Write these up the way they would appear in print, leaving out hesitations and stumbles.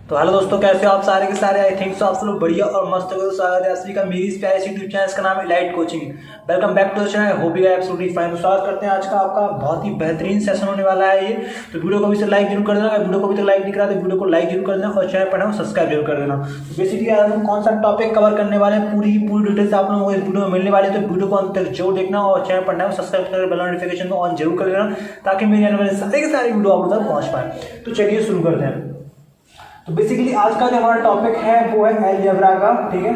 तो हेलो दोस्तों, कैसे हो आप सारे के सारे। आई थिंक सो आप सब लोग बढ़िया और मस्त हो। तो स्वागत है आप सभी का मेरी इस प्यारे यूट्यूब चैनल, इसका नाम है elite Coaching. Welcome back to the channel, hope you are absolutely fine. तो स्वागत करते हैं आज का आपका बहुत ही बेहतरीन सेशन होने वाला है ये। तो वीडियो को भी से लाइक जरूर कर देना, वीडियो को भी तक लाइक नहीं करा तो वीडियो को लाइक जरूर कर देना और चैनल पर सब्सक्राइब जरूर कर देना। तो बेसिकली आज हम कौन सा टॉपिक कवर करने वाले हैं, पूरी डिटेल्स आप लोगों को इस वीडियो में मिलने वाली है। तो वीडियो को अंत तक जरूर देखना और चैनल पर सब्सक्राइब कर बेल नोटिफिकेशन को ऑन जरूर कर देना, ताकि मेरे आने वाले सारे के सारे वीडियो आप तक पहुंच पाए। तो चलिए शुरू करते हैं। तो बेसिकली आज का जो हमारा टॉपिक है वो है अलजेब्रा का। ठीक है,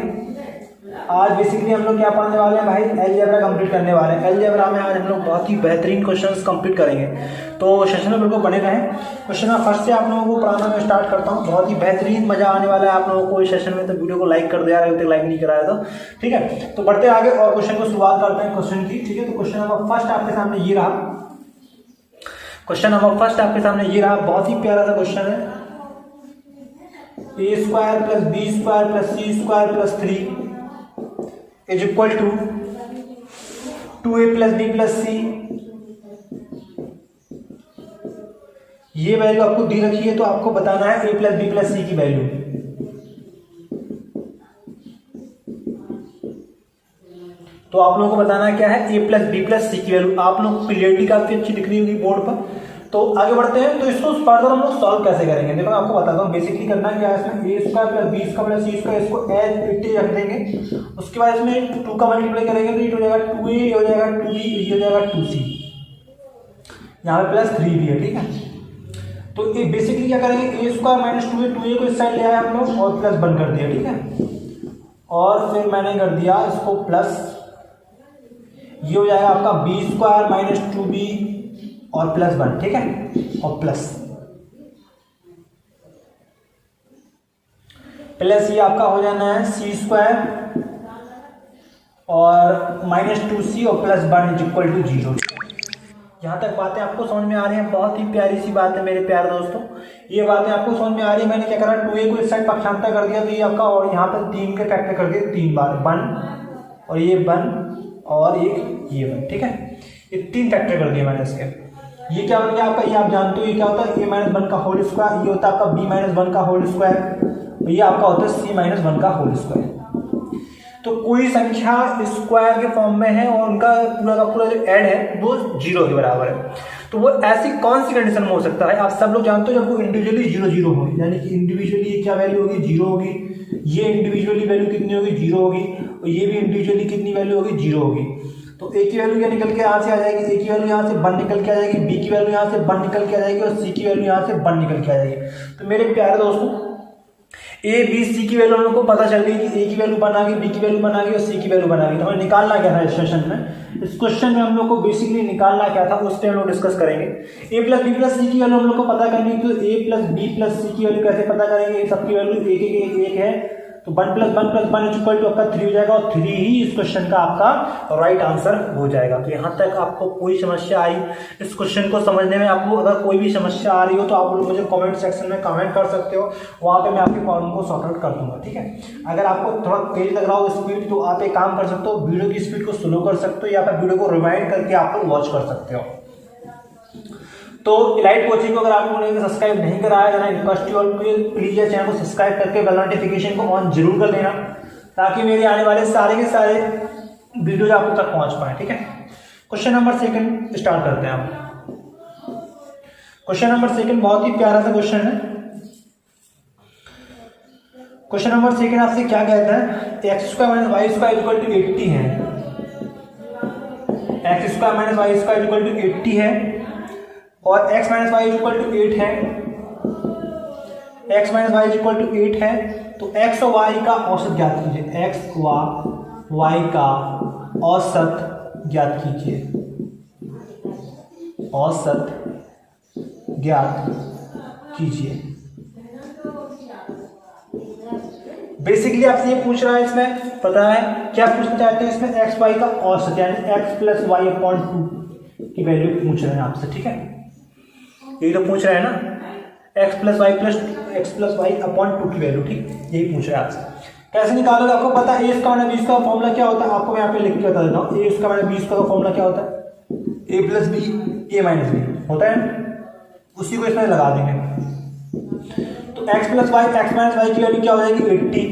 आज बेसिकली हम लोग क्या पढ़ने वाले हैं भाई, अलजेब्रा कंप्लीट करने वाले हैं। अलजेब्रा में आज हम लोग बहुत ही बेहतरीन क्वेश्चंस कंप्लीट करेंगे, तो सेशन में बिल्कुल बने रहें। क्वेश्चन में फर्स्ट से आप लोगों को पढ़ाना मैं स्टार्ट करता हूँ। बहुत ही बेहतरीन मजा आने वाला है आप लोगों को इस सेशन में। तो वीडियो को लाइक कर दो यार, अभी तक लाइक नहीं कराया तो। ठीक है, तो बढ़ते आगे और क्वेश्चन को शुरुआत करते हैं क्वेश्चन की। ठीक है, तो क्वेश्चन नंबर फर्स्ट आपके सामने ये रहा। क्वेश्चन नंबर फर्स्ट आपके सामने ये रहा, बहुत ही प्यारा सा क्वेश्चन है। ए square plus B square plus C square plus 3 is equal to 2a plus B plus C. ये वैल्यू आपको दी रखी है, तो आपको बताना है a प्लस बी प्लस सी की वैल्यू। तो आप लोगों को बताना है क्या है, a प्लस बी प्लस सी की वैल्यू। आप लोग को क्लियरिटी काफी अच्छी दिख रही होगी बोर्ड पर। तो आगे बढ़ते हैं। तो इसको फर्दर हम लोग सॉल्व कैसे करेंगे, देखो मैं आपको बताता हूँ। बेसिकली करना क्या है, इसमें A square plus B square plus C square, इसको एज इट इज रख देंगे। उसके बाद इसमें 2 का मल्टीप्लाई करेंगे तो ये हो जाएगा 2a, हो जाएगा 2b, ये हो जाएगा 2c, यहाँ पे प्लस 3 भी है। ठीक है, तो ये बेसिकली क्या करेंगे, ए स्क्वायर माइनस 2a, 2a को इस साइड ले आए हम लोग और प्लस 1 कर दिया। ठीक है, और फिर मैंने कर दिया इसको प्लस, ये हो जाएगा आपका बी स्क्वायर माइनस 2b और प्लस 1। ठीक है, और प्लस ये आपका हो जाना है सी स्क्वायर और माइनस 2c और प्लस 1 इज इक्वल टू 0। यहाँ तक बातें आपको समझ में आ रही हैं। बहुत ही प्यारी सी बात है मेरे प्यारे दोस्तों, ये बातें आपको समझ में आ रही है। मैंने क्या करा, 2a को इस साइड पक्षांतर कर दिया, तो ये आपका, और यहाँ पर 3 के फैक्टर कर दिए 3 बार, 1 और ये 1 और एक ये 1। ठीक है, ये 3 फैक्टर कर दिए मैंने इसके। ये क्या बन गया आपका, ये आप जानते हो ये क्या होता है, a माइनस 1 का होल स्क्वायर, ये होता है आपका b माइनस 1 का होल स्क्वायर, ये आपका होता है c माइनस 1 का होल स्क्वायर। तो कोई संख्या स्क्वायर के फॉर्म में है और उनका पूरा का पूरा जो ऐड है वो 0 के बराबर है, तो वो ऐसी कौन सी कंडीशन में हो सकता है। आप सब लोग जानते हो जब वो इंडिविजुअली 0 0 हो, यानी कि इंडिविजुअली ये क्या वैल्यू होगी, 0 होगी। ये इंडिविजुअली वैल्यू कितनी होगी, 0 होगी। और ये भी इंडिविजुअली कितनी वैल्यू होगी, 0 होगी। तो ए की वैल्यू क्या निकल के यहाँ से आ जाएगी, ए की वैल्यू यहाँ से 1 निकल के आ जाएगी, बी की वैल्यू यहाँ से 1 निकल के आ जाएगी और सी की वैल्यू यहाँ से 1 निकल के आ जाएगी। तो मेरे प्यारे दोस्तों, ए बी सी की वैल्यू हम लोग को पता चल गई कि ए की वैल्यू 1 आ गई, बी की वैल्यू 1 आ गई और सी की वैल्यू 1 आ गई। तो हमें निकालना क्या था इस सेशन में, इस क्वेश्चन में हम लोग को बेसिकली निकालना क्या था, उस पर हम लोग डिस्कस करेंगे। ए प्लस बी प्लस सी की वैल्यू हम लोग को पता करनी है, तो ए प्लस बी प्लस सी की वैल्यू कैसे पता करेंगे, सबकी वैल्यू एक है, तो 1 प्लस 1 प्लस 1 इक्वल टू आपका 3 हो जाएगा और 3 ही इस क्वेश्चन का आपका राइट आंसर हो जाएगा। तो यहाँ तक आपको कोई समस्या आई इस क्वेश्चन को समझने में, आपको अगर कोई भी समस्या आ रही हो तो आप लोग मुझे कमेंट सेक्शन में कमेंट कर सकते हो, वहाँ पे मैं आपके प्रॉब्लम को सॉर्ट आउट कर दूंगा। ठीक है, अगर आपको थोड़ा तेज लग रहा हो स्पीड, तो आप एक काम कर सकते हो, वीडियो की स्पीड को स्लो कर सकते हो या फिर वीडियो को रिवाइंड करके आप लोग वॉच कर सकते हो। तो इलाइट कोचिंग को अगर आप लोगों ने सब्सक्राइब नहीं कराया है, request you all please channel को सब्सक्राइब करके बेल नोटिफिकेशन को ऑन जरूर कर देना, ताकि मेरे आने वाले सारे के सारे वीडियोज आप तक पहुंच पाए। ठीक है, क्वेश्चन नंबर 2 स्टार्ट करते हैं आप। क्वेश्चन नंबर 2 बहुत ही प्यारा सा क्वेश्चन है। क्वेश्चन नंबर 2 आपसे क्या कहता है, x square minus Y square equal to 80 है। X square minus Y square equal to 80 है और x minus Y equal to 8 है। x minus Y equal to 8 है, तो x और y का औसत ज्ञात कीजिए। x व y का औसत ज्ञात कीजिए, औसत ज्ञात कीजिए। बेसिकली आपसे ये पूछ रहा है, इसमें पता है क्या पूछना चाहते हैं, इसमें x y का औसत यानी x प्लस वाई अपॉन 2 की वैल्यू पूछ रहे हैं आपसे। ठीक है, यही तो पूछ रहे हैं ना, x प्लस वाई अपॉन 2 की वैल्यू। ठीक, यही पूछ रहे हैं आपसे। कैसे निकालोगे, आपको पता है ए स्क्वायर माइनस बी स्क्वायर का फॉर्मूला क्या होता है, आपको मैं यहाँ पे लिख के बता देता हूँ। A square minus b square का फॉर्मूला क्या होता है, a plus b a minus b होता है, उसी को इसमें लगा देंगे। तो x plus y x minus y की वैल्यू क्या हो जाएगी 80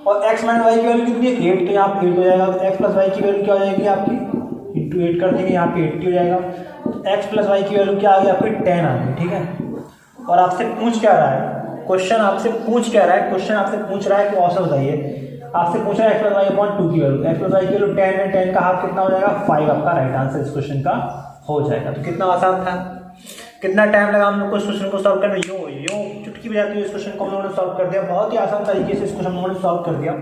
और x माइनस वाई की वैल्यू कितनी है 8, तो यहाँ पे 8 हो जाएगा। तो x प्लस वाई की वैल्यू क्या हो जाएगी आपकी इंटू 8 कर देंगे, यहाँ पे 80 हो जाएगा। तो x प्लस वाई की वैल्यू क्या आ गई आपकी 10 आ गई, ठीक है। और आपसे पूछ क्या रहा है क्वेश्चन, आपसे पूछ क्या रहा है क्वेश्चन, आपसे पूछ रहा है कि ऑप्शन बताइए। आपसे पूछ रहा है x प्लस वाई अपॉन 2 की वैल्यू, x प्लस वाई की वैल्यू 10 है, 10 का हाफ कितना हो जाएगा 5, आपका राइट आंसर इस क्वेश्चन का हो जाएगा। तो कितना आसान था, कितना टाइम लगा हम लोग को इस क्वेश्चन को सॉल्व करने, यूं चुटकी बजाती हुई इस क्वेश्चन को हम लोगों ने सॉल्व कर दिया, बहुत ही आसान तरीके से इस क्वेश्चन हम लोगों ने सॉल्व कर दिया।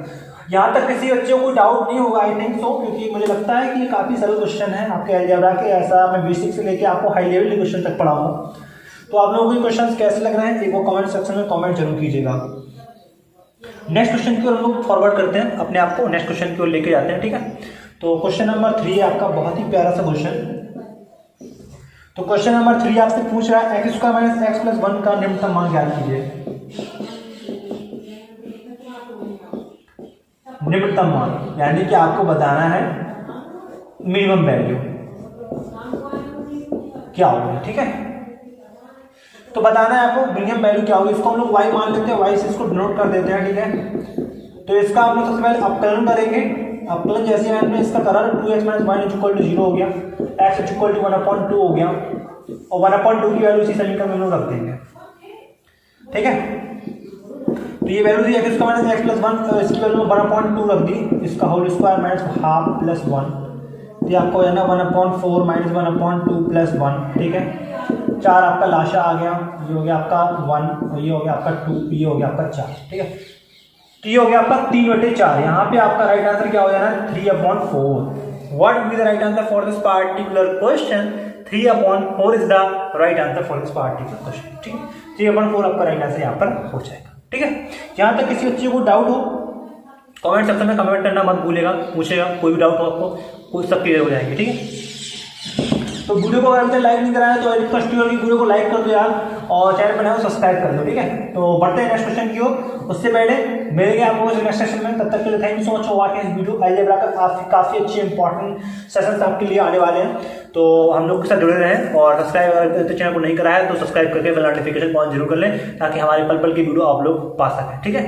यहाँ तक किसी बच्चे को कोई डाउट नहीं होगा आई थिंक सो, क्योंकि मुझे लगता है कि ये काफी सरल क्वेश्चन है आपके अलजेब्रा के। ऐसा मैं बेसिक से लेके आपको हाई लेवल के क्वेश्चन तक पढ़ाऊंगा। तो आप लोगों को क्वेश्चन कैसे लग रहे हैं एक वो कमेंट सेक्शन में कमेंट जरूर कीजिएगा। नेक्स्ट क्वेश्चन की ओर हम लोग फॉरवर्ड करते हैं, अपने आप को नेक्स्ट क्वेश्चन की ओर लेके जाते हैं, ठीक है। तो क्वेश्चन नंबर 3 है आपका, बहुत ही प्यारा सा क्वेश्चन। तो क्वेश्चन नंबर 3 आपसे पूछ रहा है x² माइनस x प्लस 1 का निम्नतम मान ज्ञात कीजिए। निम्नतम मान यानी कि आपको बताना है मिनिमम वैल्यू क्या होगी, ठीक है। तो बताना है आपको मिनिमम वैल्यू क्या होगी। इसको हम लोग y मान लेते हैं, y से इसको डिनोट कर देते हैं, ठीक है। तो इसका हम लोग सबसे पहले अपकलन करेंगे। अपकलन जैसे हमने इसका करा 2x minus 1 is equal to 0 हो गया, x इज इक्वल टू 1/2 हो गया और 1/2 की वैल्यू इसी समीकरण में हम लोग रख देंगे, ठीक है। तो ये वैल्यू थी x² माइनस x प्लस 1, इसकी वैल्यू 1/2 रख दी, इसका whole square minus half plus 1, तो आपको हो जाना 1/4 माइनस 1/2 प्लस 1, ठीक है। 4 आपका लाशा आ गया, ये हो गया आपका 1, ये हो गया आपका 2, ये हो गया आपका 4, ठीक है। तो ये हो गया आपका 3/4। यहाँ पे आपका राइट आंसर क्या हो जाना है 3/4। What will be the right answer for this particular question? 3/4 is the right answer for this particular question, ठीक है। 3/4 आपका राइट आंसर यहाँ पर हो जाएगा, ठीक है। यहाँ तक किसी बच्चे को डाउट हो कमेंट सेक्शन में कमेंट करना मत भूलेगा, पूछेगा, कोई भी डाउट हो आपको कोई सब क्लियर हो जाएंगे, ठीक है। तो वीडियो को अगर लाइक नहीं कराया तो रिक्वेस्ट की वीडियो को लाइक कर दो यार, और चैनल पर नया हो सब्सक्राइब कर दो, ठीक है। तो बढ़ते हैं नेक्स्ट क्वेश्चन की ओर। उससे पहले मिलेंगे आप लोगों से नेक्स्ट सेशन में, तब तक के लिए thank you so much for watching this video. Algebra का काफी अच्छे इंपॉर्टेंट सेशंस आपके लिए आने वाले हैं, तो हम लोग के साथ जुड़े रहें। और सब्सक्राइब अगर चैनल को नहीं करा है तो सब्सक्राइब करके बेल नोटिफिकेशन ऑन जरूर कर लें, ताकि हमारे पल पल की वीडियो आप लोग पा सकें, ठीक है।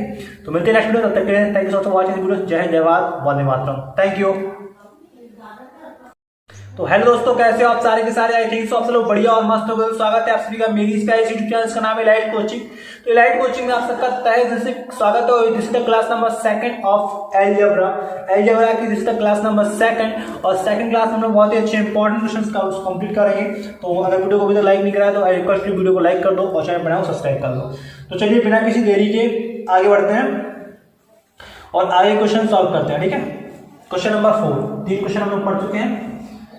तो मिलते हैं नेक्स्ट वीडियो, तब तक के लिए thank you so much for watching this video. जय हिंद, जय भारत, वंदे मातरम, थैंक यू। तो हेलो दोस्तों, कैसे हो आप सारे के सारे? आई थिंक सो आप सब लोग बढ़िया और मस्त हो गए। स्वागत है आप सभी का मेरी इसका यूट्यूब चैनल, इसका नाम है इलाइट कोचिंग। तो इलाइट कोचिंग में आप सबका तहे दिल से स्वागत है। This is the class number 2 of algebra. Algebra की this is the class number 2 और सेकंड क्लास में हम लोग बहुत ही अच्छे इंपॉर्टेंट क्वेश्चंस का कंप्लीट करेंगे। तो अगर वीडियो को अभी तक लाइक नहीं कराया तो आई रिक्वेस्ट यू वीडियो को लाइक कर दो और चैनल बनाओ सब्सक्राइब कर दो। तो चलिए बिना किसी देरी के आगे बढ़ते हैं और आगे क्वेश्चन सॉल्व करते हैं, ठीक है। क्वेश्चन नंबर 4, 3 क्वेश्चन हम लोग पढ़ चुके हैं।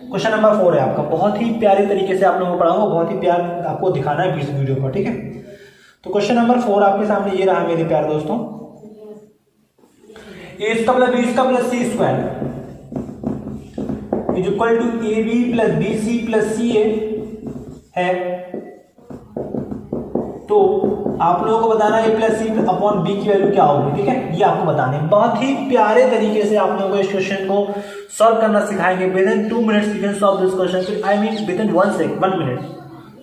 क्वेश्चन नंबर 4 है आपका, बहुत ही प्यारे तरीके से आप लोगों को पढ़ाऊंगा, बहुत ही प्यार आपको दिखाना है इस वीडियो पर, ठीक है। तो क्वेश्चन नंबर 4 आपके सामने ये रहा मेरे प्यारे दोस्तों। a square plus b square plus c square is equal to ab plus bc plus ca है। तो आप लोगों को बताना है a plus c upon b की वैल्यू क्या होगी, ठीक है। ये आपको बताने हैं, बहुत ही प्यारे तरीके से आप लोगों को इस क्वेश्चन को सॉल्व करना सिखाएंगे। With in 2 minutes you can solve this question. I mean with in 1 minute,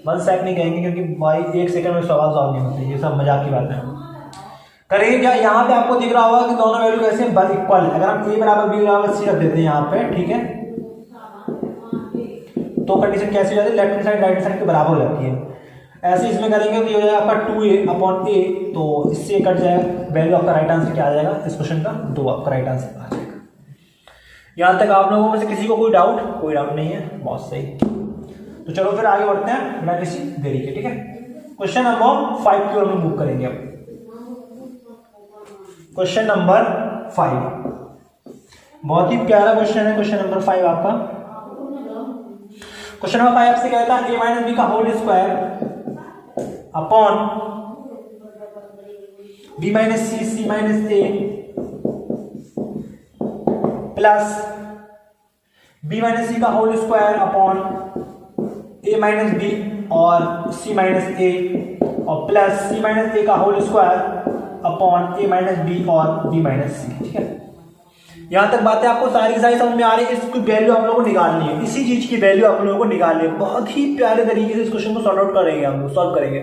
1 second नहीं कहेंगे क्योंकि भाई 1 सेकंड में सवाल सॉल्व नहीं होते, ये सब मजाक की बात है। करेंगे क्या, यहाँ पे आपको दिख रहा होगा कि दोनों वैल्यू कैसे इक्वल है। अगर हम a बराबर b बराबर c रख देते हैं यहाँ पे, ठीक है, तो कंडीशन कैसी हो जाती है, left hand side right hand side के बराबर हो जाती है। ऐसे इसमें करेंगे तो ये हो जाएगा आपका 2a अपॉन a, तो इससे कट जाएगा, वैल्यू आपका राइट आंसर क्या आ जाएगा इस क्वेश्चन का 2 आपका राइट आंसर आ जाएगा। यहां तक आप लोगों में से किसी को कोई डाउट नहीं है, बहुत सही। तो चलो फिर आगे बढ़ते हैं बिना किसी देरी के, ठीक है। क्वेश्चन नंबर 5 की ओर हम मूव करेंगे अब। क्वेश्चन नंबर 5 बहुत ही प्यारा क्वेश्चन है, क्वेश्चन नंबर 5 आपका। क्वेश्चन नंबर 5 आपसे कहता है a माइनस बी का whole square upon b minus C C minus A plus b minus C का whole square upon a minus B और c माइनस ए और प्लस c माइनस ए का whole square upon a minus B और b minus C, ठीक है। यहां तक बातें आपको सारी की सारी समझ में आ रही है। इसकी वैल्यू आप लोगों को निकालनी है, इसी चीज की वैल्यू आप लोगों को निकालनी है। बहुत ही प्यारे तरीके से इस क्वेश्चन को सॉल्व आउट करेंगे, हम लोग सॉल्व करेंगे।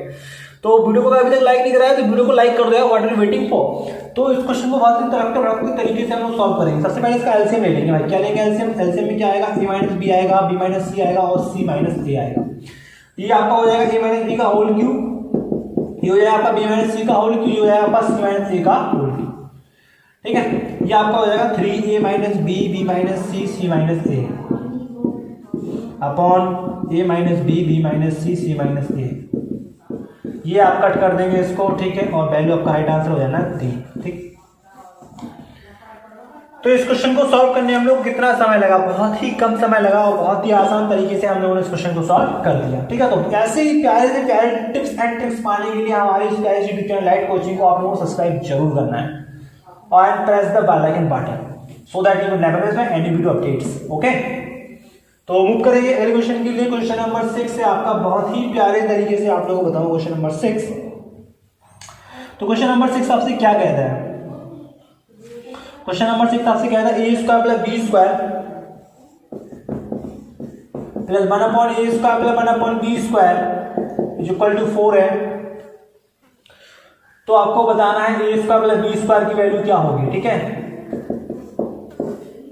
तो वीडियो को अभी तक लाइक नहीं कराया तो वीडियो को लाइक कर दो, what are you waiting for. तो इस क्वेश्चन को बहुत इंटरेक्टिव तरीके से हम लोग सॉल्व करेंगे। सबसे पहले इसका एलसीएम ले लेंगे भाई। क्या लेंगे एलसीएम? एलसीएम में क्या आएगा? a माइनस बी आएगा, b माइनस सी आएगा और c माइनस ए आएगा। ये आपका हो जाएगा a माइनस बी का होल क्यूब, ये हो जाएगा आपका b माइनस सी का होल क्यूब, ये हो जाएगा आपका c माइनस ए का होल क्यूब। ठीक है, ये आपका हो जाएगा 3a minus B, b minus C, c minus A upon a minus B, b minus C, c minus A. ये आप कट कर देंगे इसको, ठीक है, और वैल्यू आपका राइट आंसर हो जाना 3। ठीक, तो इस क्वेश्चन को सॉल्व करने हम लोग कितना समय लगा? बहुत ही कम समय लगा और बहुत ही आसान तरीके से हम लोगों ने इस क्वेश्चन को सॉल्व कर दिया। ठीक है, तो ऐसे ही प्यारे से प्यारे टिप्स एंड ट्रिक्स पाने के लिए हमारे इस प्यारे यूट्यूब चैनल लाइट कोचिंग को आप लोगों को सब्सक्राइब जरूर करना है और press the bell icon button so that you will never miss my any video updates. Okay, तो मूव करेंगे अगले क्वेश्चन के लिए। क्वेश्चन नंबर 6 से आपका बहुत ही प्यारे तरीके से आप लोगों को बताऊं क्वेश्चन नंबर 6। तो क्वेश्चन नंबर 6 आपसे क्या कहता है? क्वेश्चन नंबर 6 आपसे कहता है ए square plus B square plus 1 upon A square plus 1 upon B square is equal to 4 है। तो आपको बताना है ए स्क्वायर प्लस बी स्क्वायर की वैल्यू क्या होगी। ठीक है,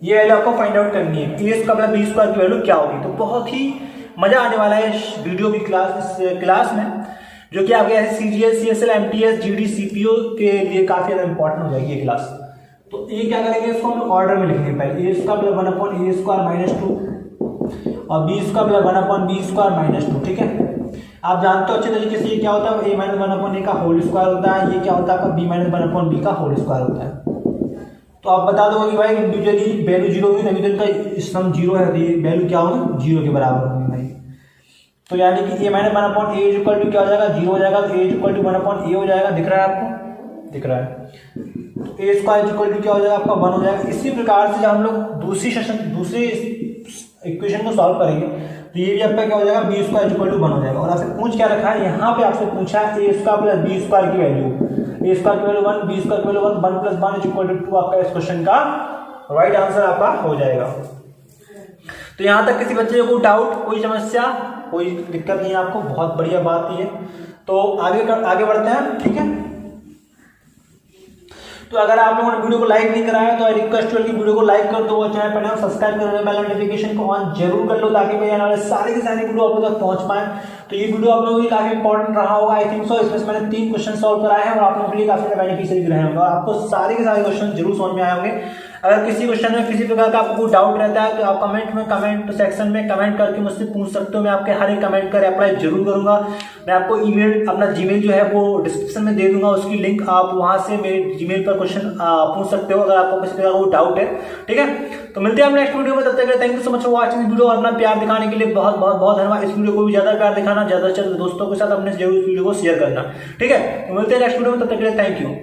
ये वैल्यू आपको फाइंड आउट करनी है, ए स्क्वायर प्लस बी स्क्वायर की वैल्यू क्या होगी। तो बहुत ही मजा आने वाला है इस वीडियो की क्लास में, जो कि आपके ऐसे CGL, CSL, MTS, GD, CPO के लिए काफी ज्यादा इंपॉर्टेंट हो जाएगी ये क्लास। तो ये क्या करेंगे, इसको हम ऑर्डर में लिखेंगे। पहले a square plus 1 upon A square minus 2 और b square plus 1 upon B square minus 2। ठीक है, आप जानते हो अच्छे तरीके से ये क्या होता है, ए माइनस 1 अपॉन ए का होल स्क्वायर होता है। ये क्या होता है आपका बी माइनस 1 अपॉन बी का होल स्क्वायर होता है। तो आप बता दो कि भाई इंडिविजुअली वैल्यू 0 होगी, तभी तो इनका सम 0 है, तो ये वैल्यू क्या होगी? 0 के बराबर होगी भाई। तो यानी कि A minus 1 upon A equal to क्या हो जाएगा? 0 हो जाएगा। तो A equal to 1 upon A हो जाएगा। दिख रहा है आपको? दिख रहा है। तो ए स्क्वायर इक्वल टू क्या हो जाएगा? आपका 1 हो जाएगा। इसी प्रकार से जब हम लोग दूसरे इक्वेशन को सॉल्व करेंगे तो ये भी आपका क्या हो जाएगा? बी स्क्वायर इक्वल टू 1 हो जाएगा। और आपसे पूछ क्या रखा है यहाँ पे? आपसे पूछा है ए स्क्वायर प्लस बी स्क्वायर की वैल्यू। ए स्क्वायर की वैल्यू 1, बी स्क्वायर की वैल्यू 1, 1 प्लस 1 इक्वल टू 2 आपका इस क्वेश्चन का राइट आंसर आपका हो जाएगा। तो यहां तक किसी बच्चे को डाउट, कोई समस्या, कोई दिक्कत नहीं है आपको? बहुत बढ़िया बात है। तो आगे बढ़ते हैं। ठीक है, तो अगर आप लोगों ने वीडियो को लाइक नहीं कराया तो आई रिक्वेस्ट कि वीडियो को लाइक कर दो और चैनल पर नाम सब्सक्राइब कर दो, बेल नोटिफिकेशन को ऑन जरूर कर लो ताकि मेरे आने वाले सारे के सारे वीडियो आप लोग तक पहुंच पाए। तो ये वीडियो आप लोगों के लिए काफी इंपॉर्टेंट रहा होगा, आई थिंक सो। इसमें मैंने 3 क्वेश्चन सॉल्व कराए हैं और आप लोगों के लिए काफी बेनिफिशियल रहे होंगे और आपको सारे के सारे क्वेश्चन जरूर समझ में आए होंगे। अगर किसी क्वेश्चन में किसी प्रकार का आपको डाउट रहता है तो आप कमेंट सेक्शन में कमेंट करके मुझसे पूछ सकते हो। मैं आपके हर एक कमेंट का रिप्लाई जरूर करूंगा। मैं आपको ईमेल, अपना जीमेल जो है वो डिस्क्रिप्शन में दे दूंगा, उसकी लिंक आप वहां से मेरे जीमेल पर क्वेश्चन पूछ सकते हो अगर आपको किसी प्रकार का डाउट है। ठीक है, तो मिलते हैं हम नेक्स्ट वीडियो में। तब तक thank you so much for watching video और अपना प्यार दिखाने के लिए बहुत बहुत बहुत धन्यवाद। इस वीडियो को भी ज्यादा प्यार दिखाना, ज्यादा से ज्यादा दोस्तों के साथ अपने जरूर इस वीडियो को शेयर करना। ठीक है, तो मिलते हैं नेक्स्ट वीडियो में, तब तक के लिए थैंक यू।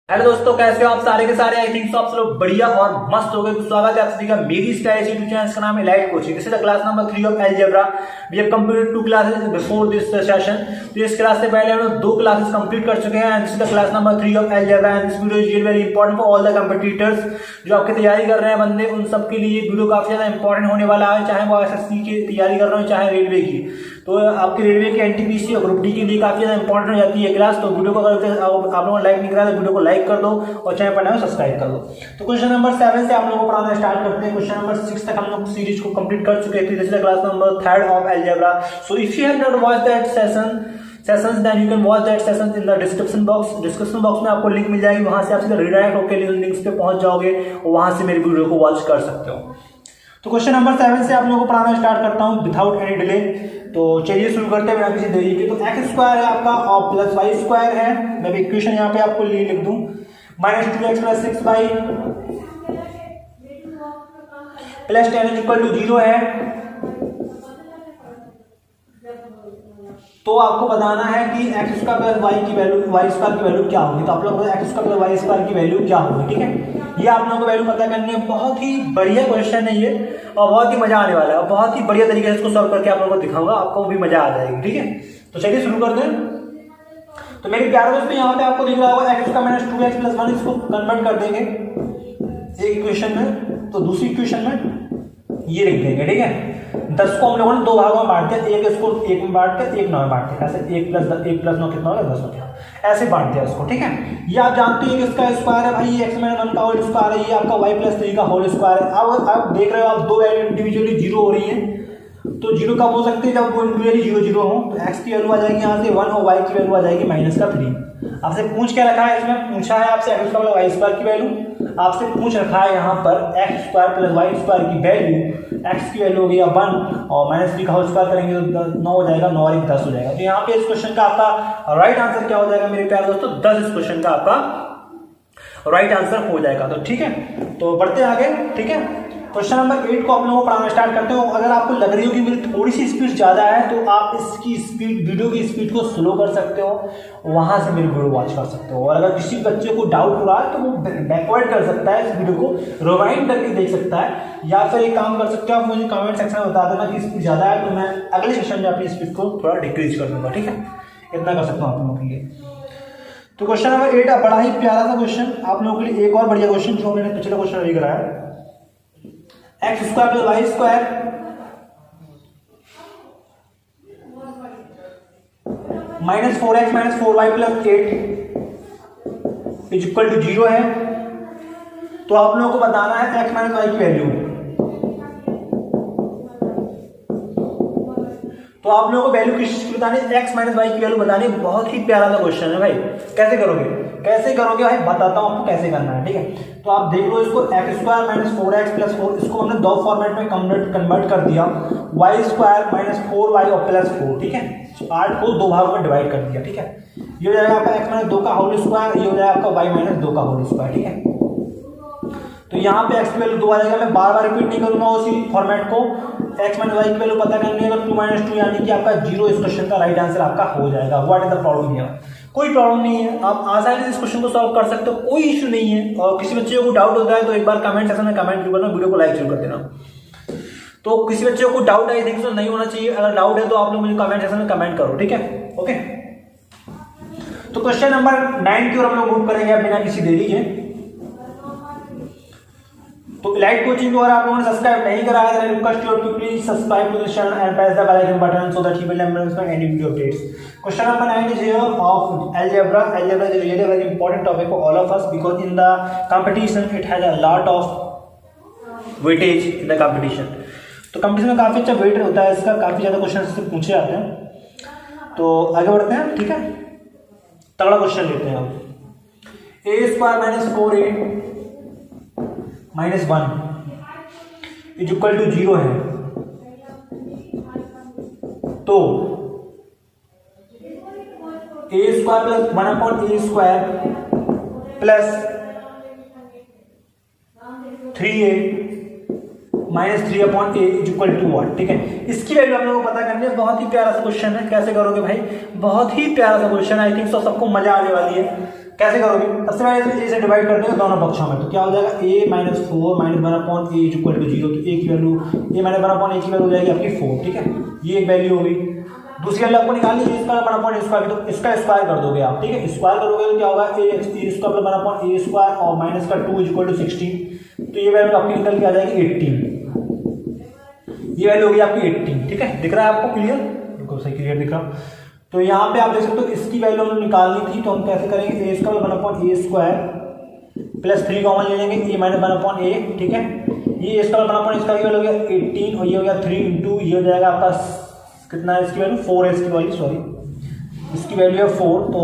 हेलो दोस्तों, कैसे हो आप सारे के सारे? आई थिंक सो आप सब लोग बढ़िया और मस्त हो गए। तो स्वागत है आप सभी का मेरी स्टाइल यूट्यूब चैनल, इसका नाम है light coaching. This is the class number 3 of algebra. We have completed 2 classes before this session. तो इस क्लास से पहले हम लोग 2 क्लासेस कंप्लीट कर चुके हैं। This is the class number 3 of algebra and this video is really very important for all the competitors. जो आपकी तैयारी कर रहे हैं बंदे, उन सबके लिए वीडियो काफी ज्यादा इंपॉर्टेंट होने वाला है, चाहे वो एसएससी की तैयारी कर रहे हो चाहे रेलवे की। तो आपके रेलवे के एनटीपीसी और ग्रुप डी के लिए काफी ज्यादा इंपॉर्टेंट हो जाती है क्लास। तो वीडियो को अगर आप लोगों ने लाइक नहीं करा तो वीडियो को लाइक कर दो और चैनल पर नए सब्सक्राइब कर दो। तो क्वेश्चन नंबर 7 से आप लोगों को पढ़ाना स्टार्ट करते हैं। क्वेश्चन नंबर 6 तक हम लोग सीरीज को कंप्लीट कर चुके थे। This is class number 3 of algebra. So if you have not watched that sessions then you can watch that sessions in the description box. Description box में आपको लिंक मिल जाएगी, वहां से आप सीधे रिडायरेक्ट होकर लिंक्स पे पहुंच जाओगे और वहां से मेरी वीडियो को वॉच कर सकते हो। तो क्वेश्चन नंबर 7 से आप लोगों को पढ़ाना स्टार्ट करता हूं विदाउट एनी डिले। तो चलिए शुरू करते हैं बिना किसी देरी के। तो एक्स स्क्वायर है आपका और प्लस वाई स्क्वायर है। मैं इक्वेशन यहाँ पे आपको लिख दूं, -2x plus 6y plus 10 equal to 0 है। तो आपको बताना है कि एक्स स्क्वायर प्लस वाई की वैल्यू, वाई स्क्वायर की वैल्यू क्या होगी। तो आप लोग x square plus y square की वैल्यू क्या होगी। ठीक है, ये आप लोगों को वैल्यू पता करनी है। बहुत ही बढ़िया क्वेश्चन है ये और बहुत ही मजा आने वाला है और बहुत ही बढ़िया तरीके से इसको सॉल्व करके आप लोगों को दिखाऊंगा, आपको भी मजा आ जाएगी। ठीक है, तो चलिए शुरू करते हैं। तो मेरे प्यारे दोस्तों, यहाँ पे आपको दिख रहा होगा एक्स का -2x प्लस 1, इसको कन्वर्ट कर देंगे एक इक्वेशन में, तो दूसरी इक्वेशन में ये लिख देंगे। ठीक है, 10 को हम लोगों ने 2 भागों में बांट दिया, एक इसको 1 में बांट के 1 9 में बांट दिया, ऐसे 1 प्लस 9 कितना हो गया 10 हो गया, ऐसे बांट दिया इसको। ठीक है, ये आप जानते हैं कि इसका स्क्वायर है भाई, ये x माइनस 1 का होल स्क्वायर है, ये आपका y प्लस 3 का होल स्क्वायर है। अब आप देख रहे हो आप दो वैल्यू इंडिविजुअली जीरो हो रही है, तो जीरो कब हो सकती है, जब वो इंडिविजुअली जीरो जीरो हो। तो x की वैल्यू आ जाएगी यहाँ से 1 और y की वैल्यू आ जाएगी -3। आपसे पूछ के रखा है, इसमें पूछा है आपसे x स्क्वायर y स्क्वायर की वैल्यू, आपसे पूछ रखा है यहाँ पर x square plus y square की वैल्यू, x की वैल्यू हो गई 1 और -3 का होल स्क्वायर करेंगे तो 9 हो जाएगा, 9 और 1 10 हो जाएगा। तो यहाँ पे इस क्वेश्चन का आपका राइट आंसर क्या हो जाएगा मेरे प्यारे दोस्तों, 10 इस क्वेश्चन का आपका राइट आंसर हो जाएगा। तो ठीक है, तो बढ़ते आगे। ठीक है, क्वेश्चन नंबर 8 को आप लोगों को पढ़ाना स्टार्ट करते हो। अगर आपको लग रही हो कि मेरी थोड़ी सी स्पीड ज़्यादा है तो आप इसकी स्पीड, वीडियो की स्पीड को स्लो कर सकते हो, वहाँ से मेरी वीडियो वॉच कर सकते हो। और अगर किसी बच्चे को डाउट हो रहा है तो वो बैकवर्ड कर सकता है, इस वीडियो को रिवाइंड करके देख सकता है, या फिर एक काम कर सकते हो, आप मुझे कमेंट सेक्शन में बता देना कि स्पीड ज़्यादा है तो मैं अगले सेशन में अपनी स्पीड को थोड़ा डिक्रीज कर दूँगा। ठीक है, इतना कर सकता हूँ आप लोगों के लिए। तो क्वेश्चन नंबर 8 बड़ा ही प्यारा सा क्वेश्चन आप लोगों के लिए, एक और बढ़िया क्वेश्चन जो मैंने पिछले क्वेश्चन अभी कराया, x square plus y square -4x minus 4y plus 8 is equal to 0 है। तो आप लोगों को बताना है x माइनस वाई की वैल्यू। तो आप लोगों को वैल्यू किस बतानी है, x माइनस वाई की वैल्यू बतानी है। बहुत ही प्यारा सा क्वेश्चन है भाई, कैसे करोगे भाई, बताता हूं आपको कैसे करना है। ठीक है, तो आप देख लो इसको, x square minus 4x plus 4, इसको हमने दो फॉर्मेट में कन्वर्ट कर दिया, y स्क्वायर माइनस 4y और प्लस 4। ठीक है, 8 को दो भागों में डिवाइड कर दिया। ठीक है, ये हो जाएगा आपका x माइनस 2 का होल स्क्वायर, ये हो जाएगा आपका y माइनस 2 का होल स्क्वायर। ठीक है, तो यहाँ पे x की वैल्यू 2 आ जाएगा। मैं बार बार रिपीट नहीं करूंगा उसी फॉर्मेट को, x माइनस वाई की वैल्यू पता करनी है, अगर 2 - 2 यानी कि आपका 0 इस क्वेश्चन का राइट आंसर आपका हो जाएगा। What is the problem here, कोई प्रॉब्लम नहीं है, आप आसानी से इस क्वेश्चन को सॉल्व कर सकते हो, कोई इश्यू नहीं है। और किसी बच्चे को डाउट होता है तो एक बार कमेंट सेक्शन में कमेंट करना, वीडियो को लाइक जरूर कर देना। तो किसी बच्चे को डाउट आई थिंक सो नहीं होना चाहिए, अगर डाउट है तो आप लोग मुझे कमेंट सेक्शन में कमेंट करो। ठीक है, ओके। तो क्वेश्चन नंबर 9 की ओर हम लोग मूव करेंगे बिना किसी देरी के। तो इलाइट कोचिंग को अगर आप लोगों ने सब्सक्राइब नहीं करा है तो request you to please subscribe to the channel and press the bell icon button so that you will never miss any video updates. Question number 9 is here of algebra. Algebra is really a very important topic for all of us because in the competition it has a lot of weightage in the competition. तो competition में काफी अच्छा wait होता है इसका, काफी ज्यादा question इससे पूछे जाते हैं। तो आगे बढ़ते हैं। ठीक है, तगड़ा क्वेश्चन लेते हैं हम। a square minus 4a minus 1 is equal to 0 है। तो a square plus 1/a square plus 3a minus 3/a is equal to 1। ठीक है, इसकी वैल्यू हम लोगों को पता करनी है। बहुत ही प्यारा सा क्वेश्चन है, कैसे करोगे भाई, बहुत ही प्यारा सा क्वेश्चन है। आई थिंक सबको मजा आने वाली है। कैसे करोगे, सबसे पहले इसे डिवाइड कर देंगे दोनों पक्षों में, तो क्या हो जाएगा a minus 4 minus 1/a is equal to 0। तो a की वैल्यू a माइनस 1/a की वैल्यू हो जाएगी आपकी 4। ठीक है, ये एक वैल्यू होगी। दूसरी वैल्यू आपको निकालनी है इसका 1/a स्क्वायर, तो इसका स्क्वायर कर दोगे आप। ठीक है, स्क्वायर करोगे तो क्या होगा, a square plus 1/a square और माइनस का 2 इज इक्वल टू 16। तो ये वैल्यू आपकी निकल के आ जाएगी 18। ये वैल्यू होगी आपकी 18। ठीक है, दिख रहा है आपको क्लियर, बिल्कुल सही क्लियर दिख रहा। तो यहाँ पे आप देख सकते हो इसकी वैल्यू हमें निकालनी थी, तो हम कैसे करेंगे, a square 1/a square plus 3 common ले लेंगे, a माइनस 1/a। ठीक है, ये a स्क्वायर 1/a इसका वैल्यू हो गया 18 और ये हो गया 3 इंटू ये हो जाएगा आपका कितना है इसकी वैल्यू 4 है इसकी वैल्यू, सॉरी इसकी वैल्यू है 4। तो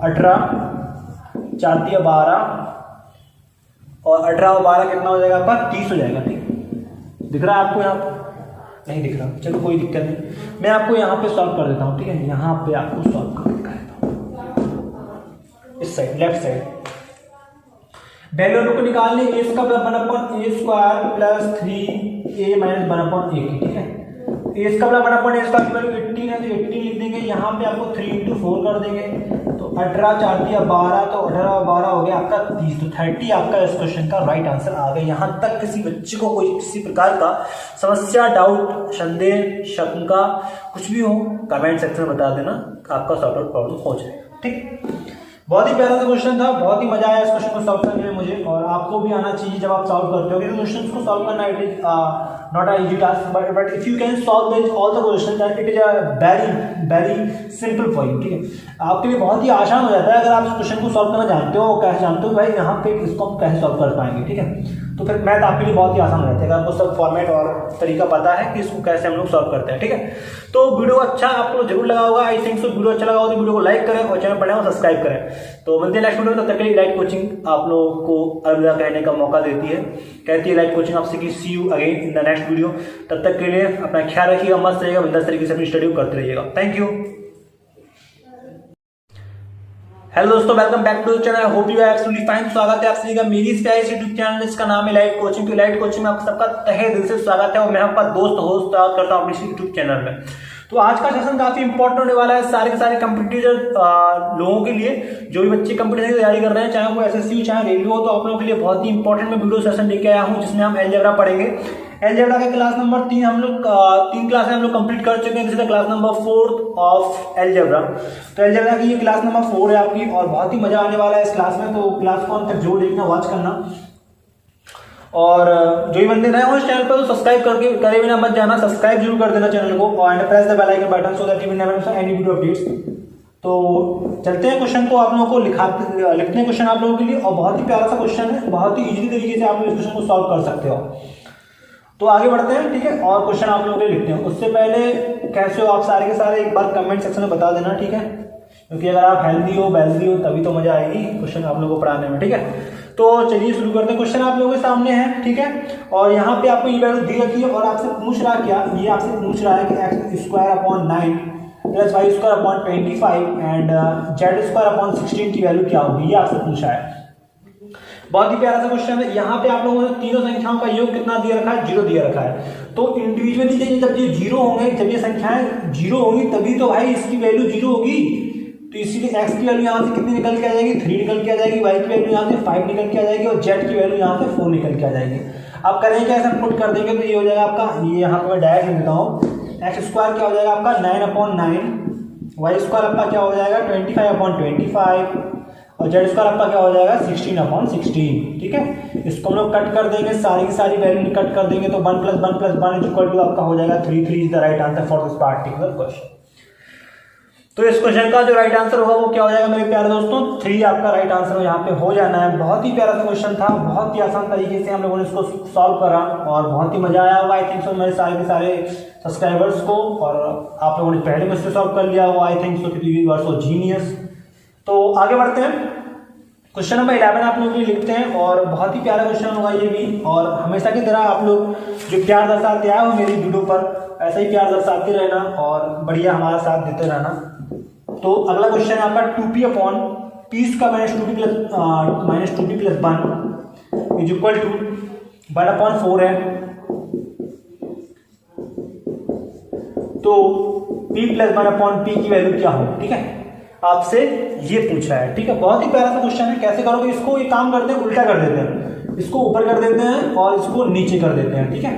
18 4 × 12 और 18 और 12 कितना हो जाएगा आपका 30 हो जाएगा। ठीक, दिख रहा है आपको यहाँ पर, नहीं दिख रहा, चलो कोई दिक्कत नहीं, मैं आपको यहाँ पे सॉल्व कर देता हूँ। ठीक है, यहाँ पे आपको सॉल्व कर देता हूँ, इस साइड लेफ्ट साइड। वैल्यू को निकालने a इसका plus 1/a square plus 3a minus 1/a की। ठीक है, a इसका प्लस 1/a स्क्वायर की वैल्यू 18 है, तो 18 लिख देंगे, यहाँ पे आपको 3 × 4 कर देंगे, तो 18 4 × 12, तो 18 और 12 हो गया आपका 30। तो 30 आपका इस क्वेश्चन का राइट आंसर आ गया। यहाँ तक किसी बच्चे को कोई किसी प्रकार का समस्या, डाउट, संदेह, शंका कुछ भी हो कमेंट सेक्शन में बता देना, आपका सॉर्ट आउट प्रॉब्लम हो जाएगा। ठीक, बहुत ही प्यारा सा क्वेश्चन था, बहुत ही मजा आया इस क्वेश्चन को सॉल्व करने में मुझे, और आपको भी आना चाहिए जब आप सॉल्व करते हो, क्योंकि क्वेश्चन को सॉल्व करना it is not a easy task, but if you can solve this all the question that it is a very simple for you. ठीक है, आपके लिए बहुत ही आसान हो जाता है अगर आप इस क्वेश्चन को सॉल्व करना जानते हो, कैसे जानते हो भाई यहाँ पे इसको हम कैसे सॉल्व कर पाएंगे। ठीक है, तो फिर मैथ आपके लिए बहुत ही आसान हो जाता है अगर आपको सब फॉर्मेट और तरीका पता है कि इसको कैसे हम लोग सॉल्व करते हैं। ठीक है, तो वीडियो अच्छा आपको जरूर लगा होगा, आई थिंक सो। वीडियो अच्छा लगा हो तो वीडियो को लाइक करें और चैनल पर नए हो सब्सक्राइब करें। तो मिलते हैं नेक्स्ट वीडियो में, तब तक के लिए लाइट कोचिंग आप लोगों को अलविदा कहने का मौका देती है, कहती है लाइट कोचिंग आपसे कि see you again in the next video. तब तक के लिए अपना ख्याल रखिएगा, मस्त रहिएगा, बिंदास तरीके से अपनी स्टडी करते रहिएगा। Thank you. हेलो दोस्तों, welcome back to the channel, hope you are absolutely fine. स्वागत है आप सभी का मेरी इस प्यारे यूट्यूब चैनल जिसका नाम है लाइट कोचिंग। तो लाइट कोचिंग में आप सबका तहे दिल से स्वागत है और मैं आपका दोस्त होस्ट स्वागत करता हूं अपनी यूट्यूब चैनल में। तो आज का सेशन काफी इंपॉर्टेंट होने वाला है सारे के सारे कम्पिटिटर लोगों के लिए, जो भी बच्चे कंपटीशन की तैयारी कर रहे हैं, चाहे वो एसएससी हो चाहे रेलवे हो, तो आप लोगों के लिए बहुत ही इंपॉर्टेंट मैं वीडियो सेशन लेके आया हूँ जिसमें हम अलजेब्रा पढ़ेंगे। अलजेब्रा का क्लास नंबर 3 हम लोग 3 क्लास हम लोग कंप्लीट कर चुके हैं, जैसे क्लास नंबर 4 ऑफ अलजेब्रा। तो अलजेब्रा की ये क्लास नंबर 4 है आपकी, और बहुत ही मजा आने वाला है इस क्लास में। तो क्लास को अंत तक जरूर देखना, वॉच करना, और जो भी बंदे नए हो इस चैनल पर तो सब्सक्राइब करके करे बिना मत जाना, सब्सक्राइब जरूर कर देना चैनल को और press the bell icon button so that you will never miss any video updates. तो चलते हैं क्वेश्चन को आप लोगों को लिखते हैं क्वेश्चन आप लोगों के लिए, और बहुत ही प्यारा सा क्वेश्चन है, बहुत ही इजी तरीके से आप लोग इस क्वेश्चन को सॉल्व कर सकते हो। तो आगे बढ़ते हैं, ठीक है, और क्वेश्चन आप लोगों के लिए लिखते हैं। उससे पहले कैसे हो आप सारे के सारे एक बार कमेंट सेक्शन में बता देना, ठीक है, क्योंकि अगर आप हेल्दी हो वेल्दी हो तभी तो मजा आएगी क्वेश्चन आप लोगों को पढ़ाने में। ठीक है, तो चलिए शुरू करते हैं। क्वेश्चन आप लोगों के सामने है, ठीक है, और यहाँ पे आपको ये वैल्यू दी रखी है और आपसे पूछ रहा क्या, ये आपसे पूछ रहा है कि x² 9 + y² 25 एंड z² 16 की वैल्यू क्या होगी, ये आपसे पूछा है। बहुत ही प्यारा सा क्वेश्चन है। यहाँ पे आप लोगों ने तीनों संख्याओं का योग कितना दिया रखा है, 0 दिया रखा है। तो इंडिविजुअली जब ये 0 होंगे, जब ये संख्याएं 0 होंगी तभी तो भाई इसकी वैल्यू 0 होगी। तो इसीलिए x की वैल्यू यहाँ से कितनी निकल के आ जाएगी, 3 निकल के आ जाएगी, y की वैल्यू यहाँ से 5 निकल के आ जाएगी और z की वैल्यू यहाँ से 4 निकल के आ जाएगी। आप करेंगे क्या, ऐसा पुट कर देंगे तो ये हो जाएगा आपका, ये यहाँ पे मैं डायरेक्ट लिख देता हूँ, x² क्या हो जाएगा आपका 9/9, y² आपका क्या हो जाएगा 25/25 और z² आपका क्या हो जाएगा 16/16। ठीक है, इसको हम लोग कट कर देंगे, सारी की सारी वैल्यू कट कर देंगे तो 1 + 1 + 1 = आपका हो जाएगा 3 is the right answer for this particular question. तो इस क्वेश्चन का जो राइट आंसर होगा वो क्या हो जाएगा मेरे प्यारे दोस्तों, 3 आपका राइट आंसर यहाँ पे हो जाना है। बहुत ही प्यारा सा क्वेश्चन था, बहुत ही आसान तरीके से हम लोगों ने इसको सॉल्व करा और बहुत ही मजा आया होगा आई थिंक सो मेरे सारे के सारे सब्सक्राइबर्स को, और आप लोगों ने पहले मुझसे सॉल्व कर लिया होगा आई थिंक सो, क्योंकि यू आर सो जीनियस। तो आगे बढ़ते हैं, क्वेश्चन नंबर 11 आप लोग भी लिखते हैं, और बहुत ही प्यारा क्वेश्चन होगा ये भी, और हमेशा की तरह आप लोग जो प्यार दर्शाते आए हो मेरी वीडियो पर ऐसा ही प्यार दर्शाते रहना और बढ़िया हमारा साथ देते रहना। तो अगला क्वेश्चन है आपका 2p - p² - 2p + 1 = 1/4 है। तो p + 1/p की वैल्यू क्या हो, ठीक है, आपसे ये पूछा है। ठीक है, बहुत ही प्यारा सा क्वेश्चन है। कैसे करोगे इसको, ये काम करते हैं उल्टा कर देते हैं, इसको ऊपर कर देते हैं और इसको नीचे कर देते हैं। ठीक है,